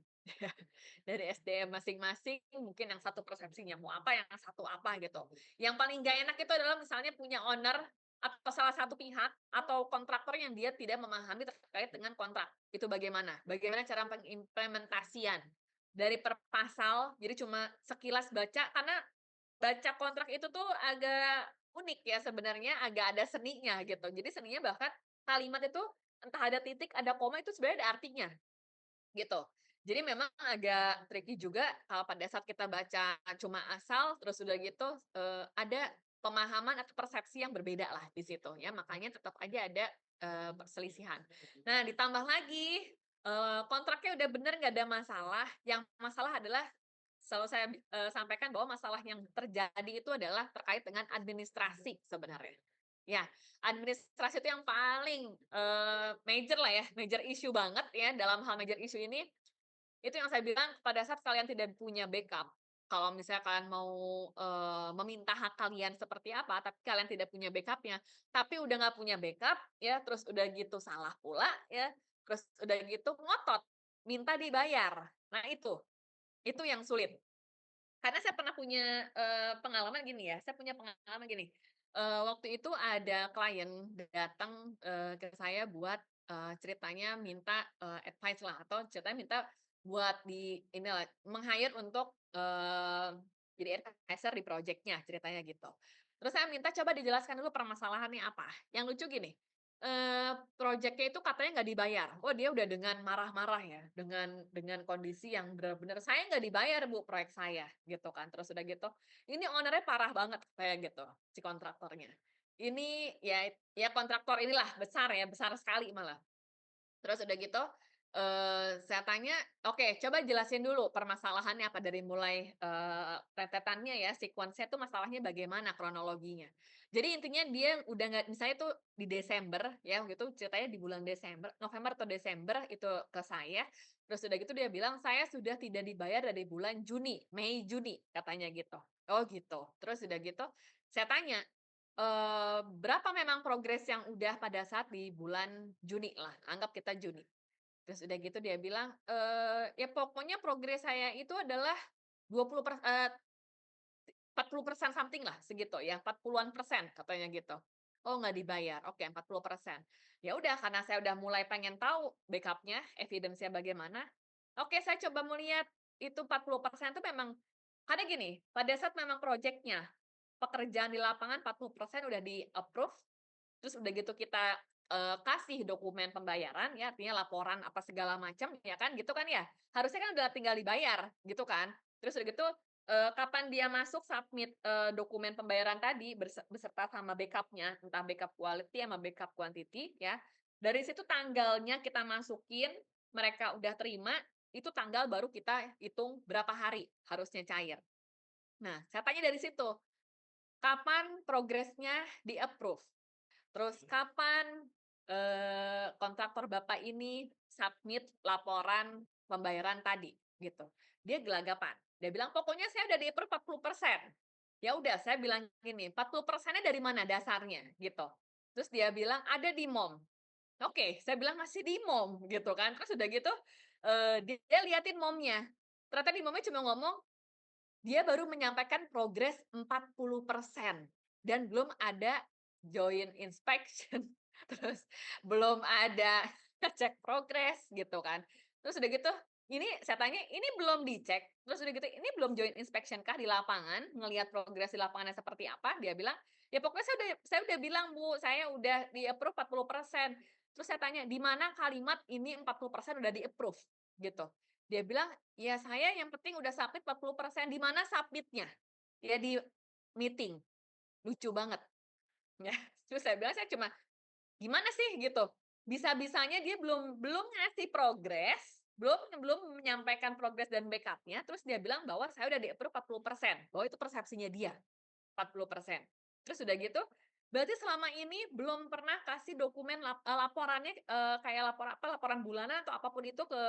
Dari SDM masing-masing, mungkin yang satu persepsinya mau apa, yang satu apa gitu. Yang paling gak enak itu adalah misalnya punya owner atau salah satu pihak atau kontraktor yang dia tidak memahami terkait dengan kontrak. Itu bagaimana? Bagaimana cara pengimplementasian dari per pasal, jadi cuma sekilas baca, karena baca kontrak itu tuh agak unik ya sebenarnya, agak ada seninya gitu. Jadi seninya bahkan kalimat itu entah ada titik, ada koma itu sebenarnya ada artinya gitu. Jadi memang agak tricky juga kalau pada saat kita baca cuma asal terus udah gitu ada pemahaman atau persepsi yang berbeda lah di situ ya. Makanya tetap aja ada perselisihan. Nah, ditambah lagi kontraknya udah bener nggak ada masalah. Yang masalah adalah selalu saya sampaikan bahwa masalah yang terjadi itu adalah terkait dengan administrasi sebenarnya. Ya, administrasi itu yang paling major lah ya, major issue banget ya dalam hal major issue ini. Itu yang saya bilang pada saat kalian tidak punya backup, kalau misalnya kalian mau meminta hak kalian seperti apa, tapi kalian tidak punya backupnya, tapi udah nggak punya backup ya, terus udah gitu salah pula ya, terus udah gitu ngotot minta dibayar. Nah itu yang sulit. Karena saya pernah punya, pengalaman gini ya, saya punya pengalaman gini, waktu itu ada klien datang, ke saya buat ceritanya minta, advice lah atau ceritanya minta buat inilah, meng-hire untuk, jadi advisor di projeknya, ceritanya gitu. Terus saya minta coba dijelaskan dulu permasalahannya apa. Yang lucu gini, projeknya itu katanya nggak dibayar. Oh, dia udah dengan marah-marah ya, dengan kondisi yang benar-benar, "Saya nggak dibayar Bu, proyek saya," gitu kan. Terus udah gitu, ini owner-nya parah banget kayak gitu, si kontraktornya. Ini ya kontraktor inilah, besar ya, besar sekali malah. Terus udah gitu, saya tanya, "Oke, coba jelasin dulu permasalahannya apa dari mulai, rentetannya ya, sequence-nya tuh masalahnya bagaimana kronologinya." Jadi intinya dia udah nggak, misalnya tuh di Desember ya, waktu itu ceritanya di bulan Desember, November atau Desember itu ke saya, terus udah gitu dia bilang, "Saya sudah tidak dibayar dari bulan Juni, Mei, Juni," katanya gitu. Oh gitu. Terus udah gitu saya tanya, berapa memang progres yang udah pada saat di bulan Juni lah, anggap kita Juni. Terus udah gitu dia bilang, "Ya pokoknya progres saya itu adalah 40% something lah, segitu ya, 40-an persen," katanya gitu. "Oh nggak dibayar, oke 40%." Ya udah, karena saya udah mulai pengen tahu backup-nya, evidence-nya bagaimana, oke saya coba melihat itu 40% itu memang karena gini, pada saat memang projeknya, pekerjaan di lapangan 40% udah di-approve, terus udah gitu kita, kasih dokumen pembayaran ya, artinya laporan apa segala macam ya kan, gitu kan ya. Harusnya kan udah tinggal dibayar, gitu kan. Terus udah gitu, kapan dia masuk submit, dokumen pembayaran tadi beserta sama backup-nya, entah backup quality sama backup quantity ya. Dari situ tanggalnya kita masukin, mereka udah terima, itu tanggal baru kita hitung berapa hari harusnya cair. Nah, saya tanya dari situ, kapan progresnya di-approve? Terus kapan, kontraktor Bapak ini submit laporan pembayaran tadi, gitu. Dia gelagapan, dia bilang, "Pokoknya saya udah di-approve 40%." Ya udah, saya bilang gini, "40%-nya dari mana dasarnya?" Gitu. Terus dia bilang, "Ada di MOM." Oke, saya bilang, "Masih di MOM?" Gitu kan. Terus udah gitu, dia liatin MOM-nya. Ternyata di MOM-nya cuma ngomong, dia baru menyampaikan progres 40% dan belum ada join inspection, terus belum ada cek progres gitu kan. Terus udah gitu, ini saya tanya, "Ini belum dicek?" Terus udah gitu, "Ini belum join inspection kah di lapangan, ngelihat progres di lapangannya seperti apa?" Dia bilang, "Ya pokoknya saya udah bilang Bu, saya udah di-approve 40%." Terus saya tanya, "Di mana kalimat ini 40% udah di-approve?" Gitu. Dia bilang, "Ya saya yang penting udah submit 40%." "Di mana submit-nya?" "Ya di meeting." Lucu banget, ya. Terus saya bilang, saya cuma, "Gimana sih?" Gitu. Bisa-bisanya dia belum belum ngasih progres, belum belum menyampaikan progres dan backup-nya, terus dia bilang bahwa saya udah di-approve 40%, bahwa itu persepsinya dia. 40%. Terus udah gitu, berarti selama ini belum pernah kasih dokumen laporannya, kayak laporan bulanan atau apapun itu ke,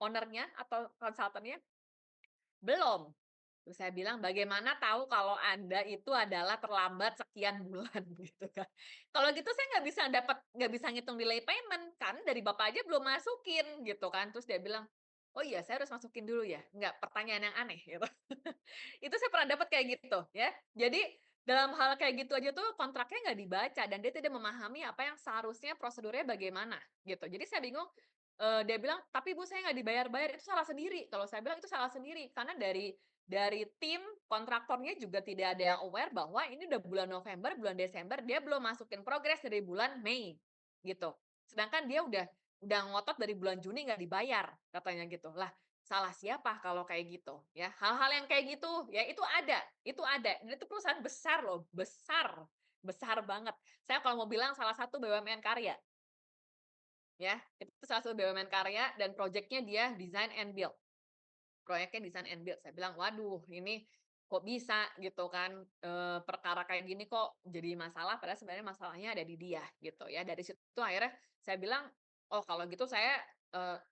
owner-nya atau konsultannya? Belum. Terus saya bilang, "Bagaimana tahu kalau Anda itu adalah terlambat sekian bulan?" Gitu kan. "Kalau gitu saya nggak bisa ngitung delay payment, kan dari Bapak aja belum masukin," gitu kan. Terus dia bilang, "Oh iya, saya harus masukin dulu ya? Enggak, pertanyaan yang aneh," gitu. Itu saya pernah dapat kayak gitu ya. Jadi dalam hal kayak gitu aja tuh kontraknya nggak dibaca dan dia tidak memahami apa yang seharusnya prosedurnya bagaimana gitu. Jadi saya bingung, dia bilang, "Tapi Bu saya nggak dibayar-bayar." Itu salah sendiri. Kalau saya bilang itu salah sendiri karena dari tim kontraktornya juga tidak ada yang aware bahwa ini udah bulan November, bulan Desember dia belum masukin progres dari bulan Mei gitu. Sedangkan dia udah ngotot dari bulan Juni nggak dibayar katanya gitu. Lah, salah siapa kalau kayak gitu, ya. Hal-hal yang kayak gitu, ya itu ada, dan itu perusahaan besar loh, besar, besar banget. Saya kalau mau bilang salah satu BUMN karya, ya, itu salah satu BUMN karya dan projeknya dia design and build, proyeknya design and build. Saya bilang, "Waduh, ini kok bisa?" Gitu kan, perkara kayak gini kok jadi masalah, padahal sebenarnya masalahnya ada di dia, gitu ya. Dari situ akhirnya saya bilang, "Oh, kalau gitu saya,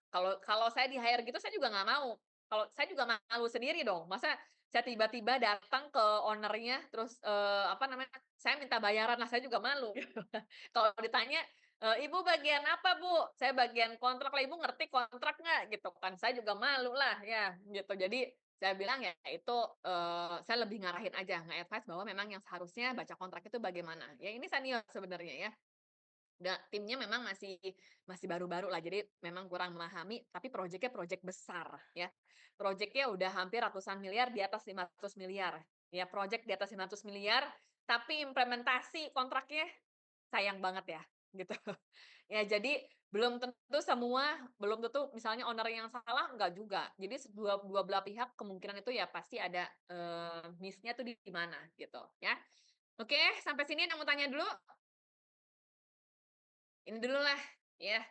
kalau kalau saya di-hire gitu saya juga nggak mau. Kalau saya juga malu sendiri dong, masa saya tiba-tiba datang ke owner-nya terus, apa namanya, saya minta bayaran lah, saya juga malu." Gitu. Kalau ditanya, "Ibu bagian apa, Bu?" "Saya bagian kontrak." "Lah, Ibu ngerti kontrak nggak?" Gitu kan, saya juga malu lah ya, gitu. Jadi saya bilang ya itu, saya lebih ngarahin aja, nge-advice bahwa memang yang seharusnya baca kontrak itu bagaimana. Ya ini senior sebenarnya ya. Timnya memang masih baru-baru lah, jadi memang kurang memahami, tapi proyeknya proyek besar ya. Proyeknya udah hampir ratusan miliar, di atas 500 miliar. Ya, proyek di atas 500 miliar, tapi implementasi kontraknya sayang banget ya, gitu. Ya, jadi belum tentu misalnya owner yang salah, enggak juga. Jadi dua dua belah pihak kemungkinan itu ya pasti ada, miss-nya tuh di mana gitu ya. Oke, sampai sini ada yang mau tanya dulu? Ini dulu lah, ya.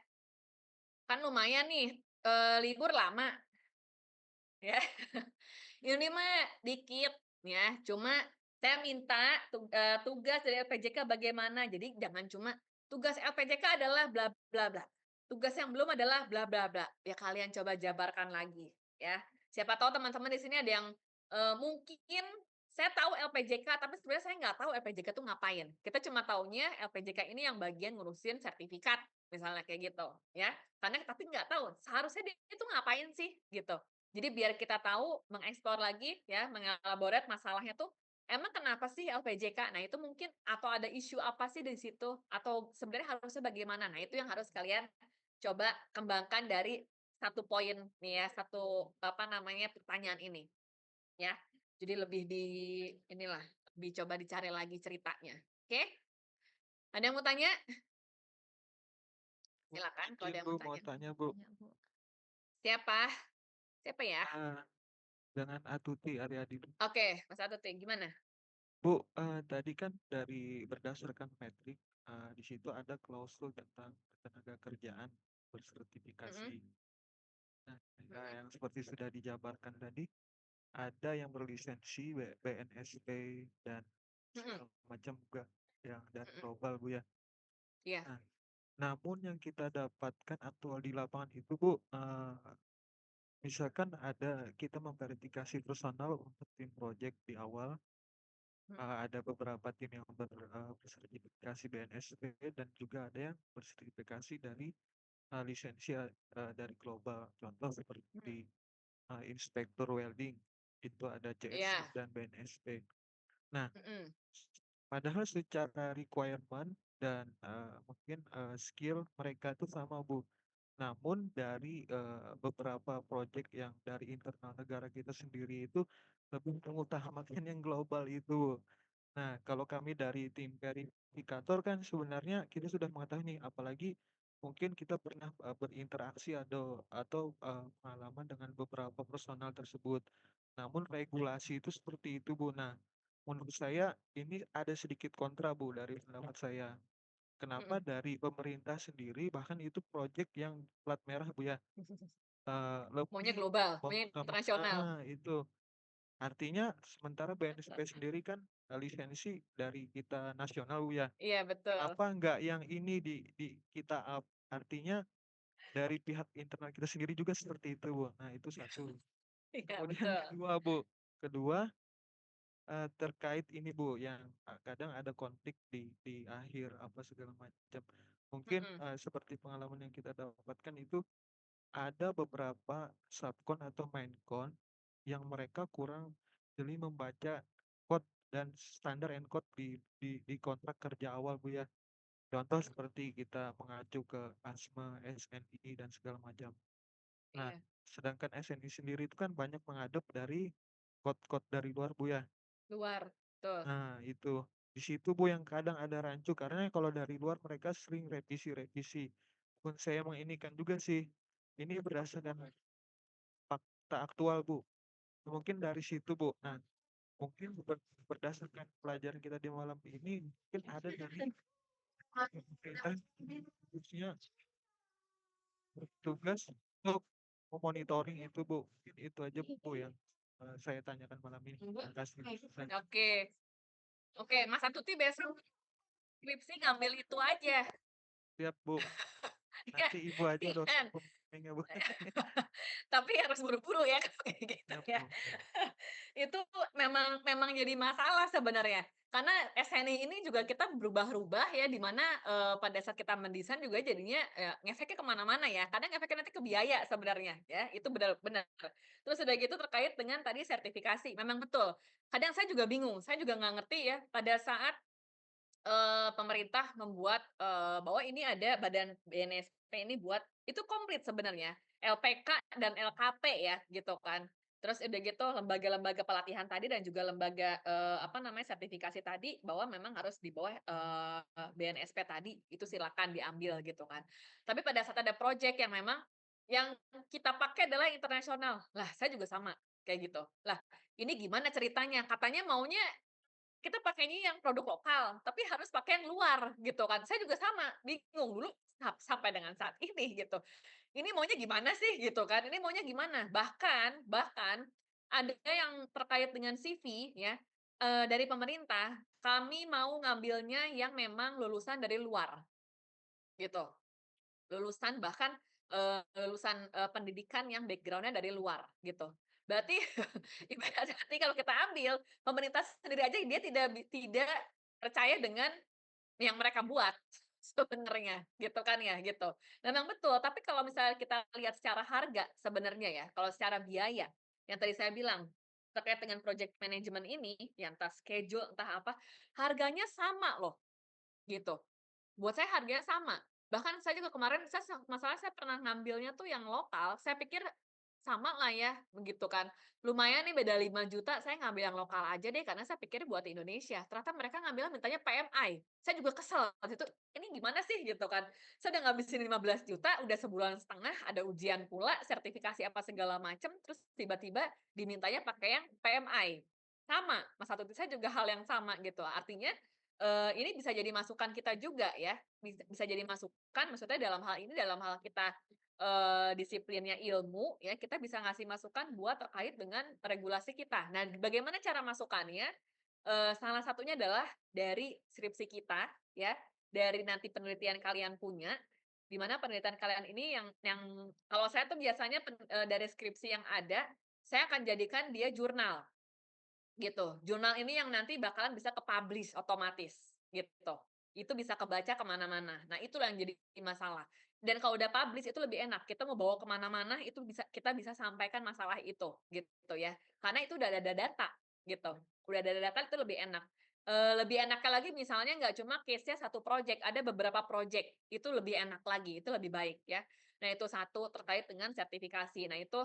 Kan lumayan nih, libur lama, ya. Ini mah dikit, ya. Cuma saya minta tugas dari LPJK bagaimana. Jadi jangan cuma tugas LPJK adalah bla bla bla. Tugas yang belum adalah bla bla bla. Ya kalian coba jabarkan lagi, ya. Siapa tahu teman-teman di sini ada yang mungkin saya tahu LPJK, tapi sebenarnya saya nggak tahu LPJK itu ngapain. Kita cuma taunya LPJK ini yang bagian ngurusin sertifikat, misalnya kayak gitu, ya. Karena tapi nggak tahu seharusnya dia itu ngapain sih, gitu. Jadi biar kita tahu, mengeksplor lagi ya, mengelaborate masalahnya tuh, emang kenapa sih LPJK? Nah, itu mungkin atau ada isu apa sih di situ? Atau sebenarnya harusnya bagaimana? Nah, itu yang harus kalian coba kembangkan dari satu poin nih ya, satu apa namanya, pertanyaan ini, ya. Jadi lebih inilah, lebih coba dicari lagi ceritanya. Oke? Ada yang mau tanya? Bu, Silakan kalau izin ada yang Bu, mau mau tanya. tanya Bu. Ya, Bu. Siapa? Siapa ya? Dengan Atuti Aryadi. Oke, Mas Atuti, gimana? Bu, tadi kan dari berdasarkan metrik, di situ ada klausul tentang ketenaga kerjaan bersertifikasi. Mm-mm. Nah, yang seperti sudah dijabarkan tadi, ada yang berlisensi BNSP dan Mm-mm. segala macam juga yang dari Mm-mm. global Bu ya. Iya. Nah, namun yang kita dapatkan aktual di lapangan itu Bu, misalkan ada kita memverifikasi personal untuk tim project di awal, ada beberapa tim yang bersertifikasi BNSP dan juga ada yang bersertifikasi dari lisensi dari global. Contoh seperti inspektur welding itu ada Iya. CSI dan BNSP. Nah, Mm-mm. padahal secara requirement dan mungkin skill mereka itu sama Bu. Namun dari beberapa proyek yang dari internal negara kita sendiri itu lebih mengutamakan yang global itu. Nah, kalau kami dari tim verifikator kan sebenarnya kita sudah mengetahui nih, apalagi mungkin kita pernah berinteraksi atau pengalaman dengan beberapa personal tersebut. Namun regulasi itu seperti itu, Bu. Nah, menurut saya ini ada sedikit kontra, Bu, dari pendapat saya. Kenapa Mm-mm. dari pemerintah sendiri bahkan itu proyek yang plat merah Bu ya, Maunya lebih global, maunya internasional. mengutamakan itu. Artinya sementara BNSP sendiri kan lisensi dari kita nasional Bu ya. Iya, betul. Kenapa enggak yang ini di kita up? Artinya dari pihak internal kita sendiri juga seperti itu Bu. Nah itu satu. Iya, Kemudian betul. kedua Bu, kedua terkait ini Bu, yang kadang ada konflik di akhir apa segala macam. Mungkin Mm-mm. seperti pengalaman yang kita dapatkan itu ada beberapa subkon atau mainkon yang mereka kurang jeli membaca code dan standar encode di kontrak kerja awal Bu ya. Contoh seperti kita mengacu ke ASME, SNI dan segala macam. Nah, Iya, sedangkan SNI sendiri itu kan banyak mengadop dari code-code dari luar Bu ya. luar. Betul. Nah, itu. Di situ Bu yang kadang ada rancu karena kalau dari luar mereka sering revisi-revisi. Pun saya menginginkan juga sih. Ini berdasarkan fakta aktual Bu. Mungkin dari situ Bu. Nah, mungkin berdasarkan pelajaran kita di malam ini mungkin ada dari pemerintah khususnya bertugas untuk memonitoring itu Bu. Mungkin itu aja Bu yang saya tanyakan malam ini. Terima kasih. Oke. Oke, Mas Atuti besok skripsi ngambil itu aja. Siap Bu. Ya, Nanti Ibu aja dosen kan? pembimbingnya Bu. Tapi harus buru-buru ya kalau kayak gitu Siap ya. Bu. Itu memang memang jadi masalah sebenarnya. Karena SNI ini juga kita berubah-ubah ya, di mana pada saat kita mendesain juga jadinya ngefeknya kemana-mana ya. Kadang efeknya nanti ke biaya sebenarnya ya, itu benar-benar. Terus udah gitu terkait dengan tadi sertifikasi, memang betul. Kadang saya juga bingung, saya juga nggak ngerti ya pada saat pemerintah membuat, bahwa ini ada badan BNSP ini buat itu komplit sebenarnya, LPK dan LKP ya, gitu kan. Terus udah gitu lembaga-lembaga pelatihan tadi dan juga lembaga, apa namanya, sertifikasi tadi bahwa memang harus di bawah, BNSP tadi, itu silakan diambil gitu kan. Tapi pada saat ada project yang memang yang kita pakai adalah internasional, lah saya juga sama, kayak gitu. Lah ini gimana ceritanya? Katanya maunya kita pakainya yang produk lokal, tapi harus pakai yang luar gitu kan. Saya juga sama, bingung dulu sampai dengan saat ini gitu. Ini maunya gimana sih gitu kan, ini maunya gimana? Bahkan bahkan ada yang terkait dengan CV ya, dari pemerintah, kami mau ngambilnya yang memang lulusan dari luar gitu. Lulusan bahkan, lulusan, pendidikan yang background-nya dari luar gitu. Berarti ibarat nanti kalau kita ambil, pemerintah sendiri aja dia tidak percaya dengan yang mereka buat sebenarnya, gitu kan ya, gitu. Memang betul, tapi kalau misalnya kita lihat secara harga sebenarnya ya, kalau secara biaya, yang tadi saya bilang, terkait dengan project management ini, yang entah schedule, entah apa, harganya sama loh, gitu. Buat saya harganya sama. Bahkan saya juga kemarin masalahnya saya pernah ngambilnya tuh yang lokal, saya pikir sama lah ya, begitu kan. Lumayan nih beda 5 juta, saya ngambil yang lokal aja deh karena saya pikir buat Indonesia. Ternyata mereka ngambilnya mintanya PMI. Saya juga kesel waktu itu, ini gimana sih gitu kan. Saya udah ngabisin 15 juta, udah sebulan setengah, ada ujian pula, sertifikasi apa segala macem, terus tiba-tiba dimintanya pakai yang PMI. Sama, Mas Satuti, saya juga hal yang sama gitu. Artinya ini bisa jadi masukan kita juga ya, bisa jadi masukan maksudnya dalam hal ini, dalam hal kita, disiplinnya ilmu ya, kita bisa ngasih masukan buat terkait dengan regulasi kita. Nah, bagaimana cara masukannya? Salah satunya adalah dari skripsi kita ya, dari nanti penelitian kalian punya, di mana penelitian kalian ini yang kalau saya tuh biasanya dari skripsi yang ada, saya akan jadikan dia jurnal. Gitu, jurnal ini yang nanti bakalan bisa ke-publish otomatis, gitu. Itu bisa kebaca kemana mana. Nah, itulah yang jadi masalah. Dan kalau udah publish itu lebih enak, kita mau bawa kemana mana itu kita bisa sampaikan masalah itu, gitu ya. Karena itu udah ada data, gitu. Udah ada data itu lebih enak. Lebih enaknya lagi misalnya nggak cuma case-nya satu project, ada beberapa project, itu lebih enak lagi, itu lebih baik ya. Nah, itu satu terkait dengan sertifikasi. Nah, itu,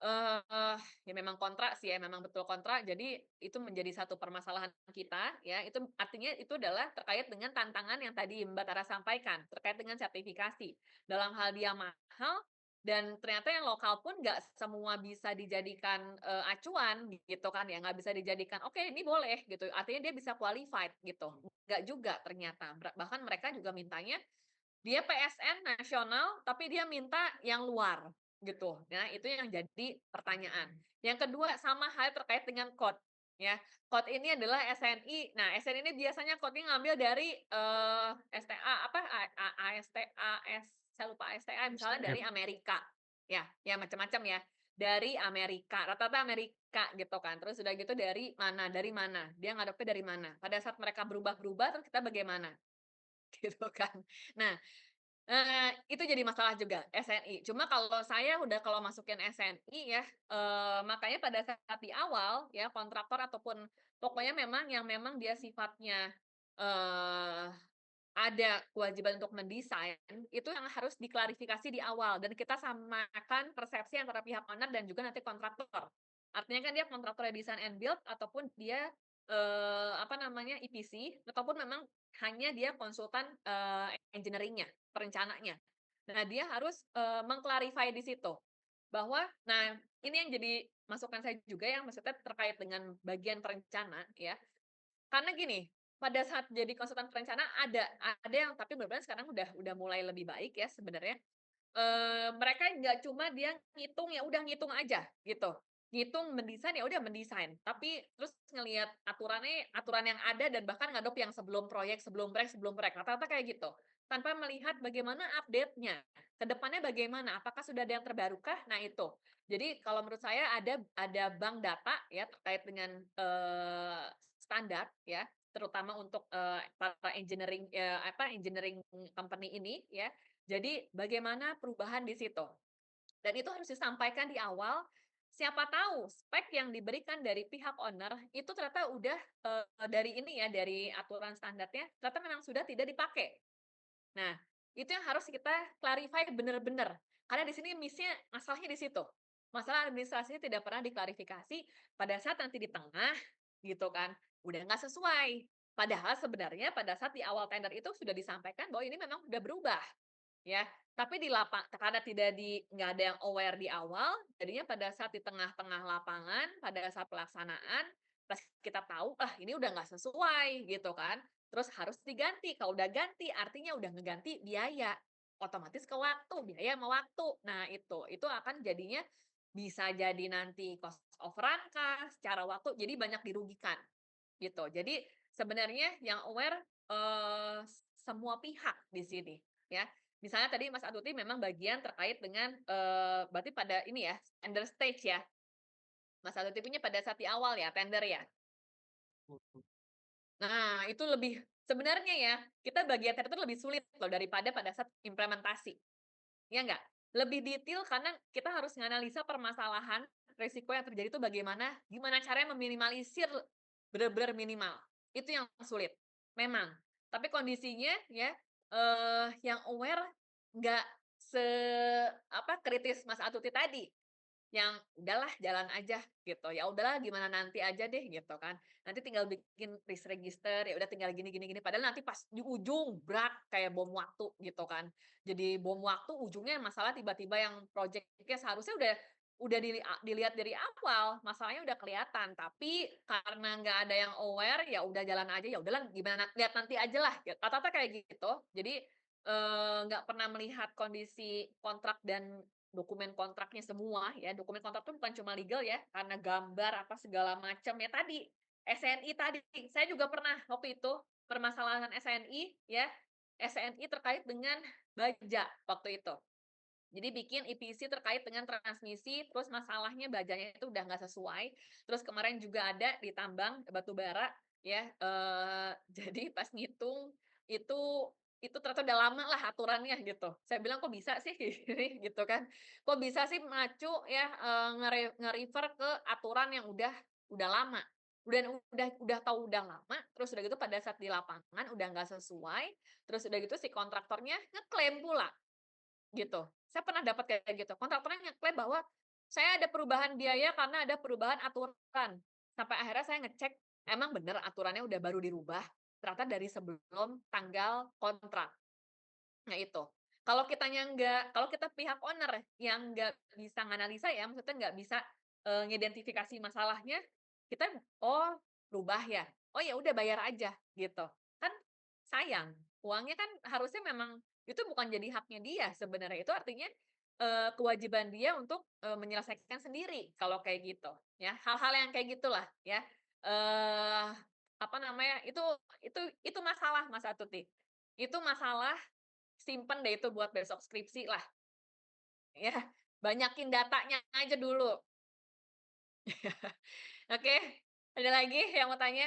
eee ya memang kontrak sih ya, memang betul kontrak. Jadi itu menjadi satu permasalahan kita ya, itu artinya itu adalah terkait dengan tantangan yang tadi Mbak Tara sampaikan, terkait dengan sertifikasi. Dalam hal dia mahal dan ternyata yang lokal pun nggak semua bisa dijadikan, acuan gitu kan ya, nggak bisa dijadikan, "Oke ini boleh," gitu, artinya dia bisa qualified gitu. Nggak juga ternyata, bahkan mereka juga mintanya dia PSN nasional, tapi dia minta yang luar, gitu. Nah, itu yang jadi pertanyaan. Yang kedua, sama hal terkait dengan KOD, ya. KOD ini adalah SNI. Nah, SNI ini biasanya KOD-nya ngambil dari, STA, apa, ASTAS, saya lupa ASTA, misalnya STM. dari Amerika. Ya macam-macam ya. Dari Amerika, rata-rata Amerika gitu kan. Terus udah gitu dari mana, dia ngadopnya dari mana. Pada saat mereka berubah-berubah, terus kita bagaimana? Gitu kan. Nah, itu jadi masalah juga, SNI. Cuma kalau saya udah kalau masukin SNI ya, makanya pada saat di awal ya, kontraktor ataupun pokoknya memang yang memang dia sifatnya, eee, ada kewajiban untuk mendesain, itu yang harus diklarifikasi di awal dan kita samakan persepsi antara pihak owner dan juga nanti kontraktor. Artinya kan dia kontraktornya design and build ataupun dia, apa namanya, EPC ataupun memang hanya dia konsultan, engineering-nya, perencananya. Nah, dia harus, meng-clarify di situ, bahwa nah, ini yang jadi masukan saya juga yang maksudnya terkait dengan bagian perencana ya, karena gini, pada saat jadi konsultan perencana ada yang tapi mudah-mudahan sekarang udah mulai lebih baik ya sebenarnya. Mereka nggak cuma dia ngitung, ya udah ngitung aja gitu. Ngitung, mendesain, ya udah mendesain. Tapi terus ngelihat aturan yang ada dan bahkan ngadop yang sebelum proyek. Rata-rata kayak gitu. Tanpa melihat bagaimana update-nya, ke depannya bagaimana, apakah sudah ada yang terbarukah? Nah itu. Jadi kalau menurut saya ada bank data ya terkait dengan, standar ya, terutama untuk, para engineering company ini ya, jadi bagaimana perubahan di situ. Dan itu harus disampaikan di awal siapa tahu spek yang diberikan dari pihak owner itu ternyata udah dari ini ya, dari aturan standarnya ternyata memang sudah tidak dipakai. Nah, itu yang harus kita clarify benar-benar. Karena di sini masalahnya di situ. Masalah administrasinya tidak pernah diklarifikasi pada saat nanti di tengah gitu kan, udah nggak sesuai. Padahal sebenarnya pada saat di awal tender itu sudah disampaikan bahwa ini memang udah berubah. Ya, tapi karena nggak ada yang aware di awal, jadinya pada saat di tengah-tengah lapangan, pada saat pelaksanaan, pas kita tahu, ah ini udah nggak sesuai gitu kan, terus harus diganti. Kalau udah ganti, artinya udah ngeganti biaya, otomatis ke waktu, biaya sama waktu. Nah itu akan jadinya bisa jadi nanti cost of rangka, secara waktu, jadi banyak dirugikan gitu. Jadi sebenarnya yang aware semua pihak di sini ya. Misalnya tadi Mas Atuti memang bagian terkait dengan berarti pada ini ya, tender stage ya. Mas Atuti punya pada saat di awal ya, tender ya. Nah, itu lebih sebenarnya ya, kita bagian tender itu lebih sulit loh daripada pada saat implementasi. Ya enggak? Lebih detail karena kita harus menganalisa permasalahan, risiko yang terjadi itu bagaimana, gimana caranya meminimalisir benar-benar minimal. Itu yang sulit, memang. Tapi kondisinya ya, yang aware nggak kritis Mas Atuti tadi, yang udahlah jalan aja gitu, ya udahlah gimana nanti aja deh gitu kan. Nanti tinggal bikin risk register, ya udah tinggal gini gini gini. Padahal nanti pas di ujung brak kayak bom waktu gitu kan. Jadi bom waktu ujungnya masalah tiba-tiba yang project-nya seharusnya udah dilihat dari awal, masalahnya udah kelihatan, tapi karena nggak ada yang aware, ya udah jalan aja, ya udahlah gimana lihat nanti aja lah. Rata-rata kayak gitu. Jadi nggak pernah melihat kondisi kontrak dan dokumen kontraknya semua ya. Dokumen kontrak itu bukan cuma legal ya, karena gambar apa segala macam ya tadi. SNI tadi, saya juga pernah waktu itu permasalahan SNI ya. SNI terkait dengan baja waktu itu. Jadi bikin EPC terkait dengan transmisi, terus masalahnya bajanya itu udah nggak sesuai. Terus kemarin juga ada di tambang batu bara ya. Jadi pas ngitung itu ternyata udah lama lah aturannya gitu. Saya bilang kok bisa sih gini gitu kan. Kok bisa sih macu ya nge-refer ke aturan yang udah lama. Udah tahu udah lama, terus udah gitu pada saat di lapangan udah nggak sesuai, terus udah gitu si kontraktornya ngeklaim pula gitu. Saya pernah dapat kayak gitu, kontraktornya ngeklaim bahwa saya ada perubahan biaya karena ada perubahan aturan. Sampai akhirnya saya ngecek, emang bener aturannya udah baru dirubah, ternyata dari sebelum tanggal kontrak. Nah itu, kalau kita pihak owner yang nggak bisa nganalisa ya, maksudnya nggak bisa ngidentifikasi masalahnya, kita oh berubah ya, oh ya udah bayar aja gitu. Kan sayang, uangnya kan harusnya memang itu bukan jadi haknya dia sebenarnya, itu artinya kewajiban dia untuk menyelesaikan sendiri kalau kayak gitu ya. Hal-hal yang kayak gitulah ya. Eh apa namanya? Itu masalah Mas Atuti. Itu masalah. Simpen deh itu buat besok skripsi lah, ya. Banyakin datanya aja dulu. Oke, ada lagi yang mau tanya?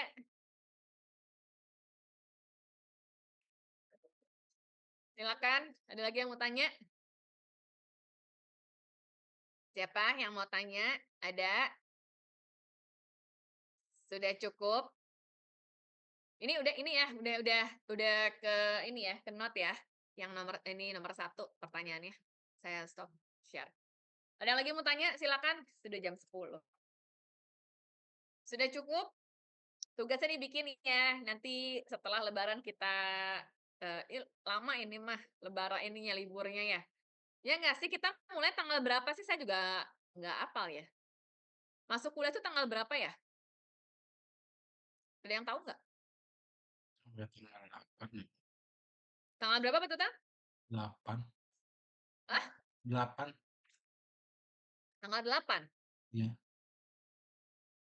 Silakan, ada lagi yang mau tanya? Siapa yang mau tanya? Ada? Sudah cukup? Ini ya, udah ke ini ya, ke note ya. Yang nomor 1 pertanyaannya. Saya stop share. Ada yang lagi mau tanya? Silakan. Sudah jam 10. Sudah cukup? Tugasnya dibikin ya, nanti setelah lebaran kita lama ini mah lebaran ininya liburnya ya. Ya nggak sih, kita mulai tanggal berapa sih? Saya juga nggak hafal ya. Masuk kuliah itu tanggal berapa ya? Ada yang tahu nggak? Sampai tanggal 8 nih. Tanggal berapa Pak Tuta? 8. Hah? 8. Tanggal 8? Iya.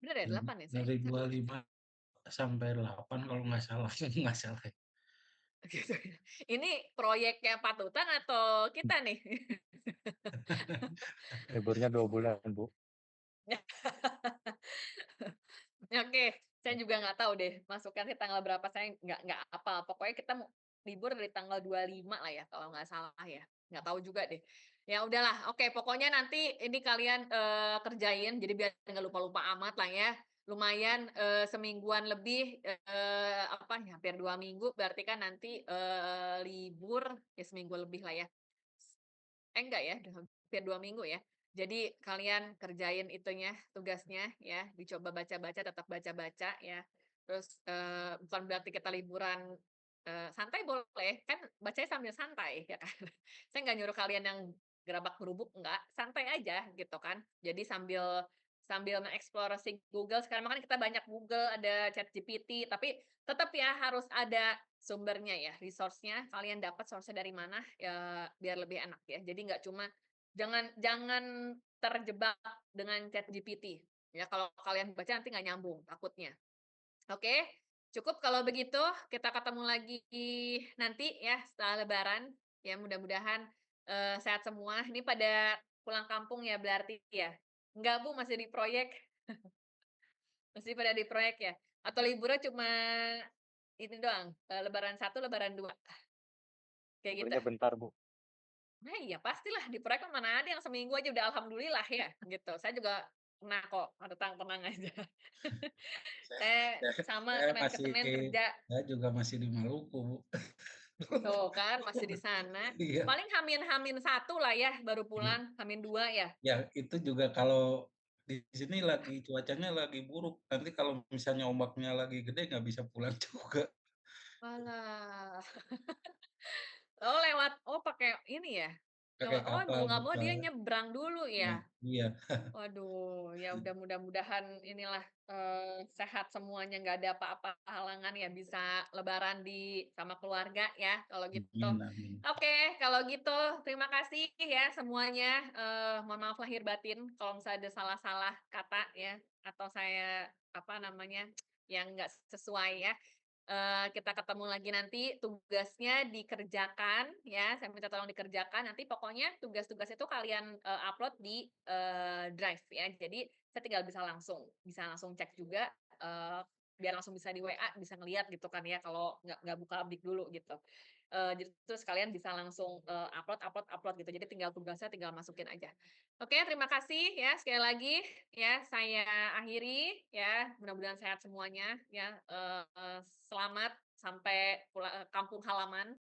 Bener ya 8 ya? Dari 25 sampai 8 kalau nggak salah. Nggak salah. Gitu. Ini proyeknya Pak Tutan atau kita nih? Liburnya 2 bulan, Bu. Oke, saya juga nggak tahu deh masukkan di tanggal berapa, saya nggak apa. Pokoknya kita mau libur dari tanggal 25 lah ya kalau nggak salah ya. Nggak tahu juga deh. Ya udahlah, oke, pokoknya nanti ini kalian, kerjain, jadi biar nggak lupa-lupa amat lah ya. Lumayan, semingguan lebih, apa ya, hampir 2 minggu, berarti kan nanti, libur ya seminggu lebih lah ya. Enggak ya, udah hampir 2 minggu ya. Jadi kalian kerjain itunya, tugasnya ya, dicoba baca-baca, tetap baca-baca ya. Terus, bukan berarti kita liburan, santai boleh, kan bacanya sambil santai ya kan. Saya nggak nyuruh kalian yang gerabak-gerubuk, enggak, santai aja gitu kan. Jadi sambil sambil mengeksplorasi Google, sekarang kan kita banyak Google, ada ChatGPT, tapi tetap ya harus ada sumbernya ya, resource-nya, kalian dapat source-nya dari mana, ya biar lebih enak ya. Jadi nggak cuma jangan jangan terjebak dengan ChatGPT, ya kalau kalian baca nanti nggak nyambung takutnya. Oke, cukup kalau begitu, kita ketemu lagi nanti ya setelah lebaran, ya mudah-mudahan, sehat semua. Ini pada pulang kampung ya berarti ya? Enggak Bu, masih di proyek? Masih pada di proyek ya? Atau liburnya cuma ini doang, lebaran satu, lebaran 2 kayak gitu? Liburnya bentar, Bu. Nah iya pastilah, di proyek kan mana ada yang seminggu aja udah alhamdulillah ya, gitu. Saya juga pernah kok, tenang aja. Saya Saya saya sama saya Senin ke Senin kerja. saya juga masih di Maluku, Bu. Tuh kan, masih di sana. Iya. Paling Hamin-Hamin 1 lah ya, baru pulang, Hamin 2 ya? Ya, itu juga kalau di sini lagi cuacanya lagi buruk, nanti kalau misalnya ombaknya lagi gede nggak bisa pulang juga. Walah. Oh lewat, oh pakai ini ya? Pakai Oh mau kapal nggak mau dia besar. nyebrang dulu Ya, ya? iya. Waduh, ya udah mudah-mudahan inilah, sehat semuanya, nggak ada apa-apa halangan ya, bisa lebaran sama keluarga ya, kalau gitu. Amin, amin. Oke, kalau gitu terima kasih ya semuanya, mohon maaf lahir batin kalau misalnya ada salah-salah kata ya, atau saya, apa namanya, yang nggak sesuai ya. Kita ketemu lagi nanti, tugasnya dikerjakan ya, saya minta tolong dikerjakan, nanti pokoknya tugas-tugas itu kalian, upload di, Drive ya. Jadi saya tinggal bisa langsung cek juga, biar langsung bisa di WA, bisa ngelihat gitu kan ya, kalau nggak buka Abdik dulu gitu. Jadi terus kalian bisa langsung, upload gitu, jadi tinggal tugasnya tinggal masukin aja. Oke, terima kasih ya sekali lagi ya, saya akhiri ya, mudah-mudahan sehat semuanya ya, selamat sampai kampung halaman.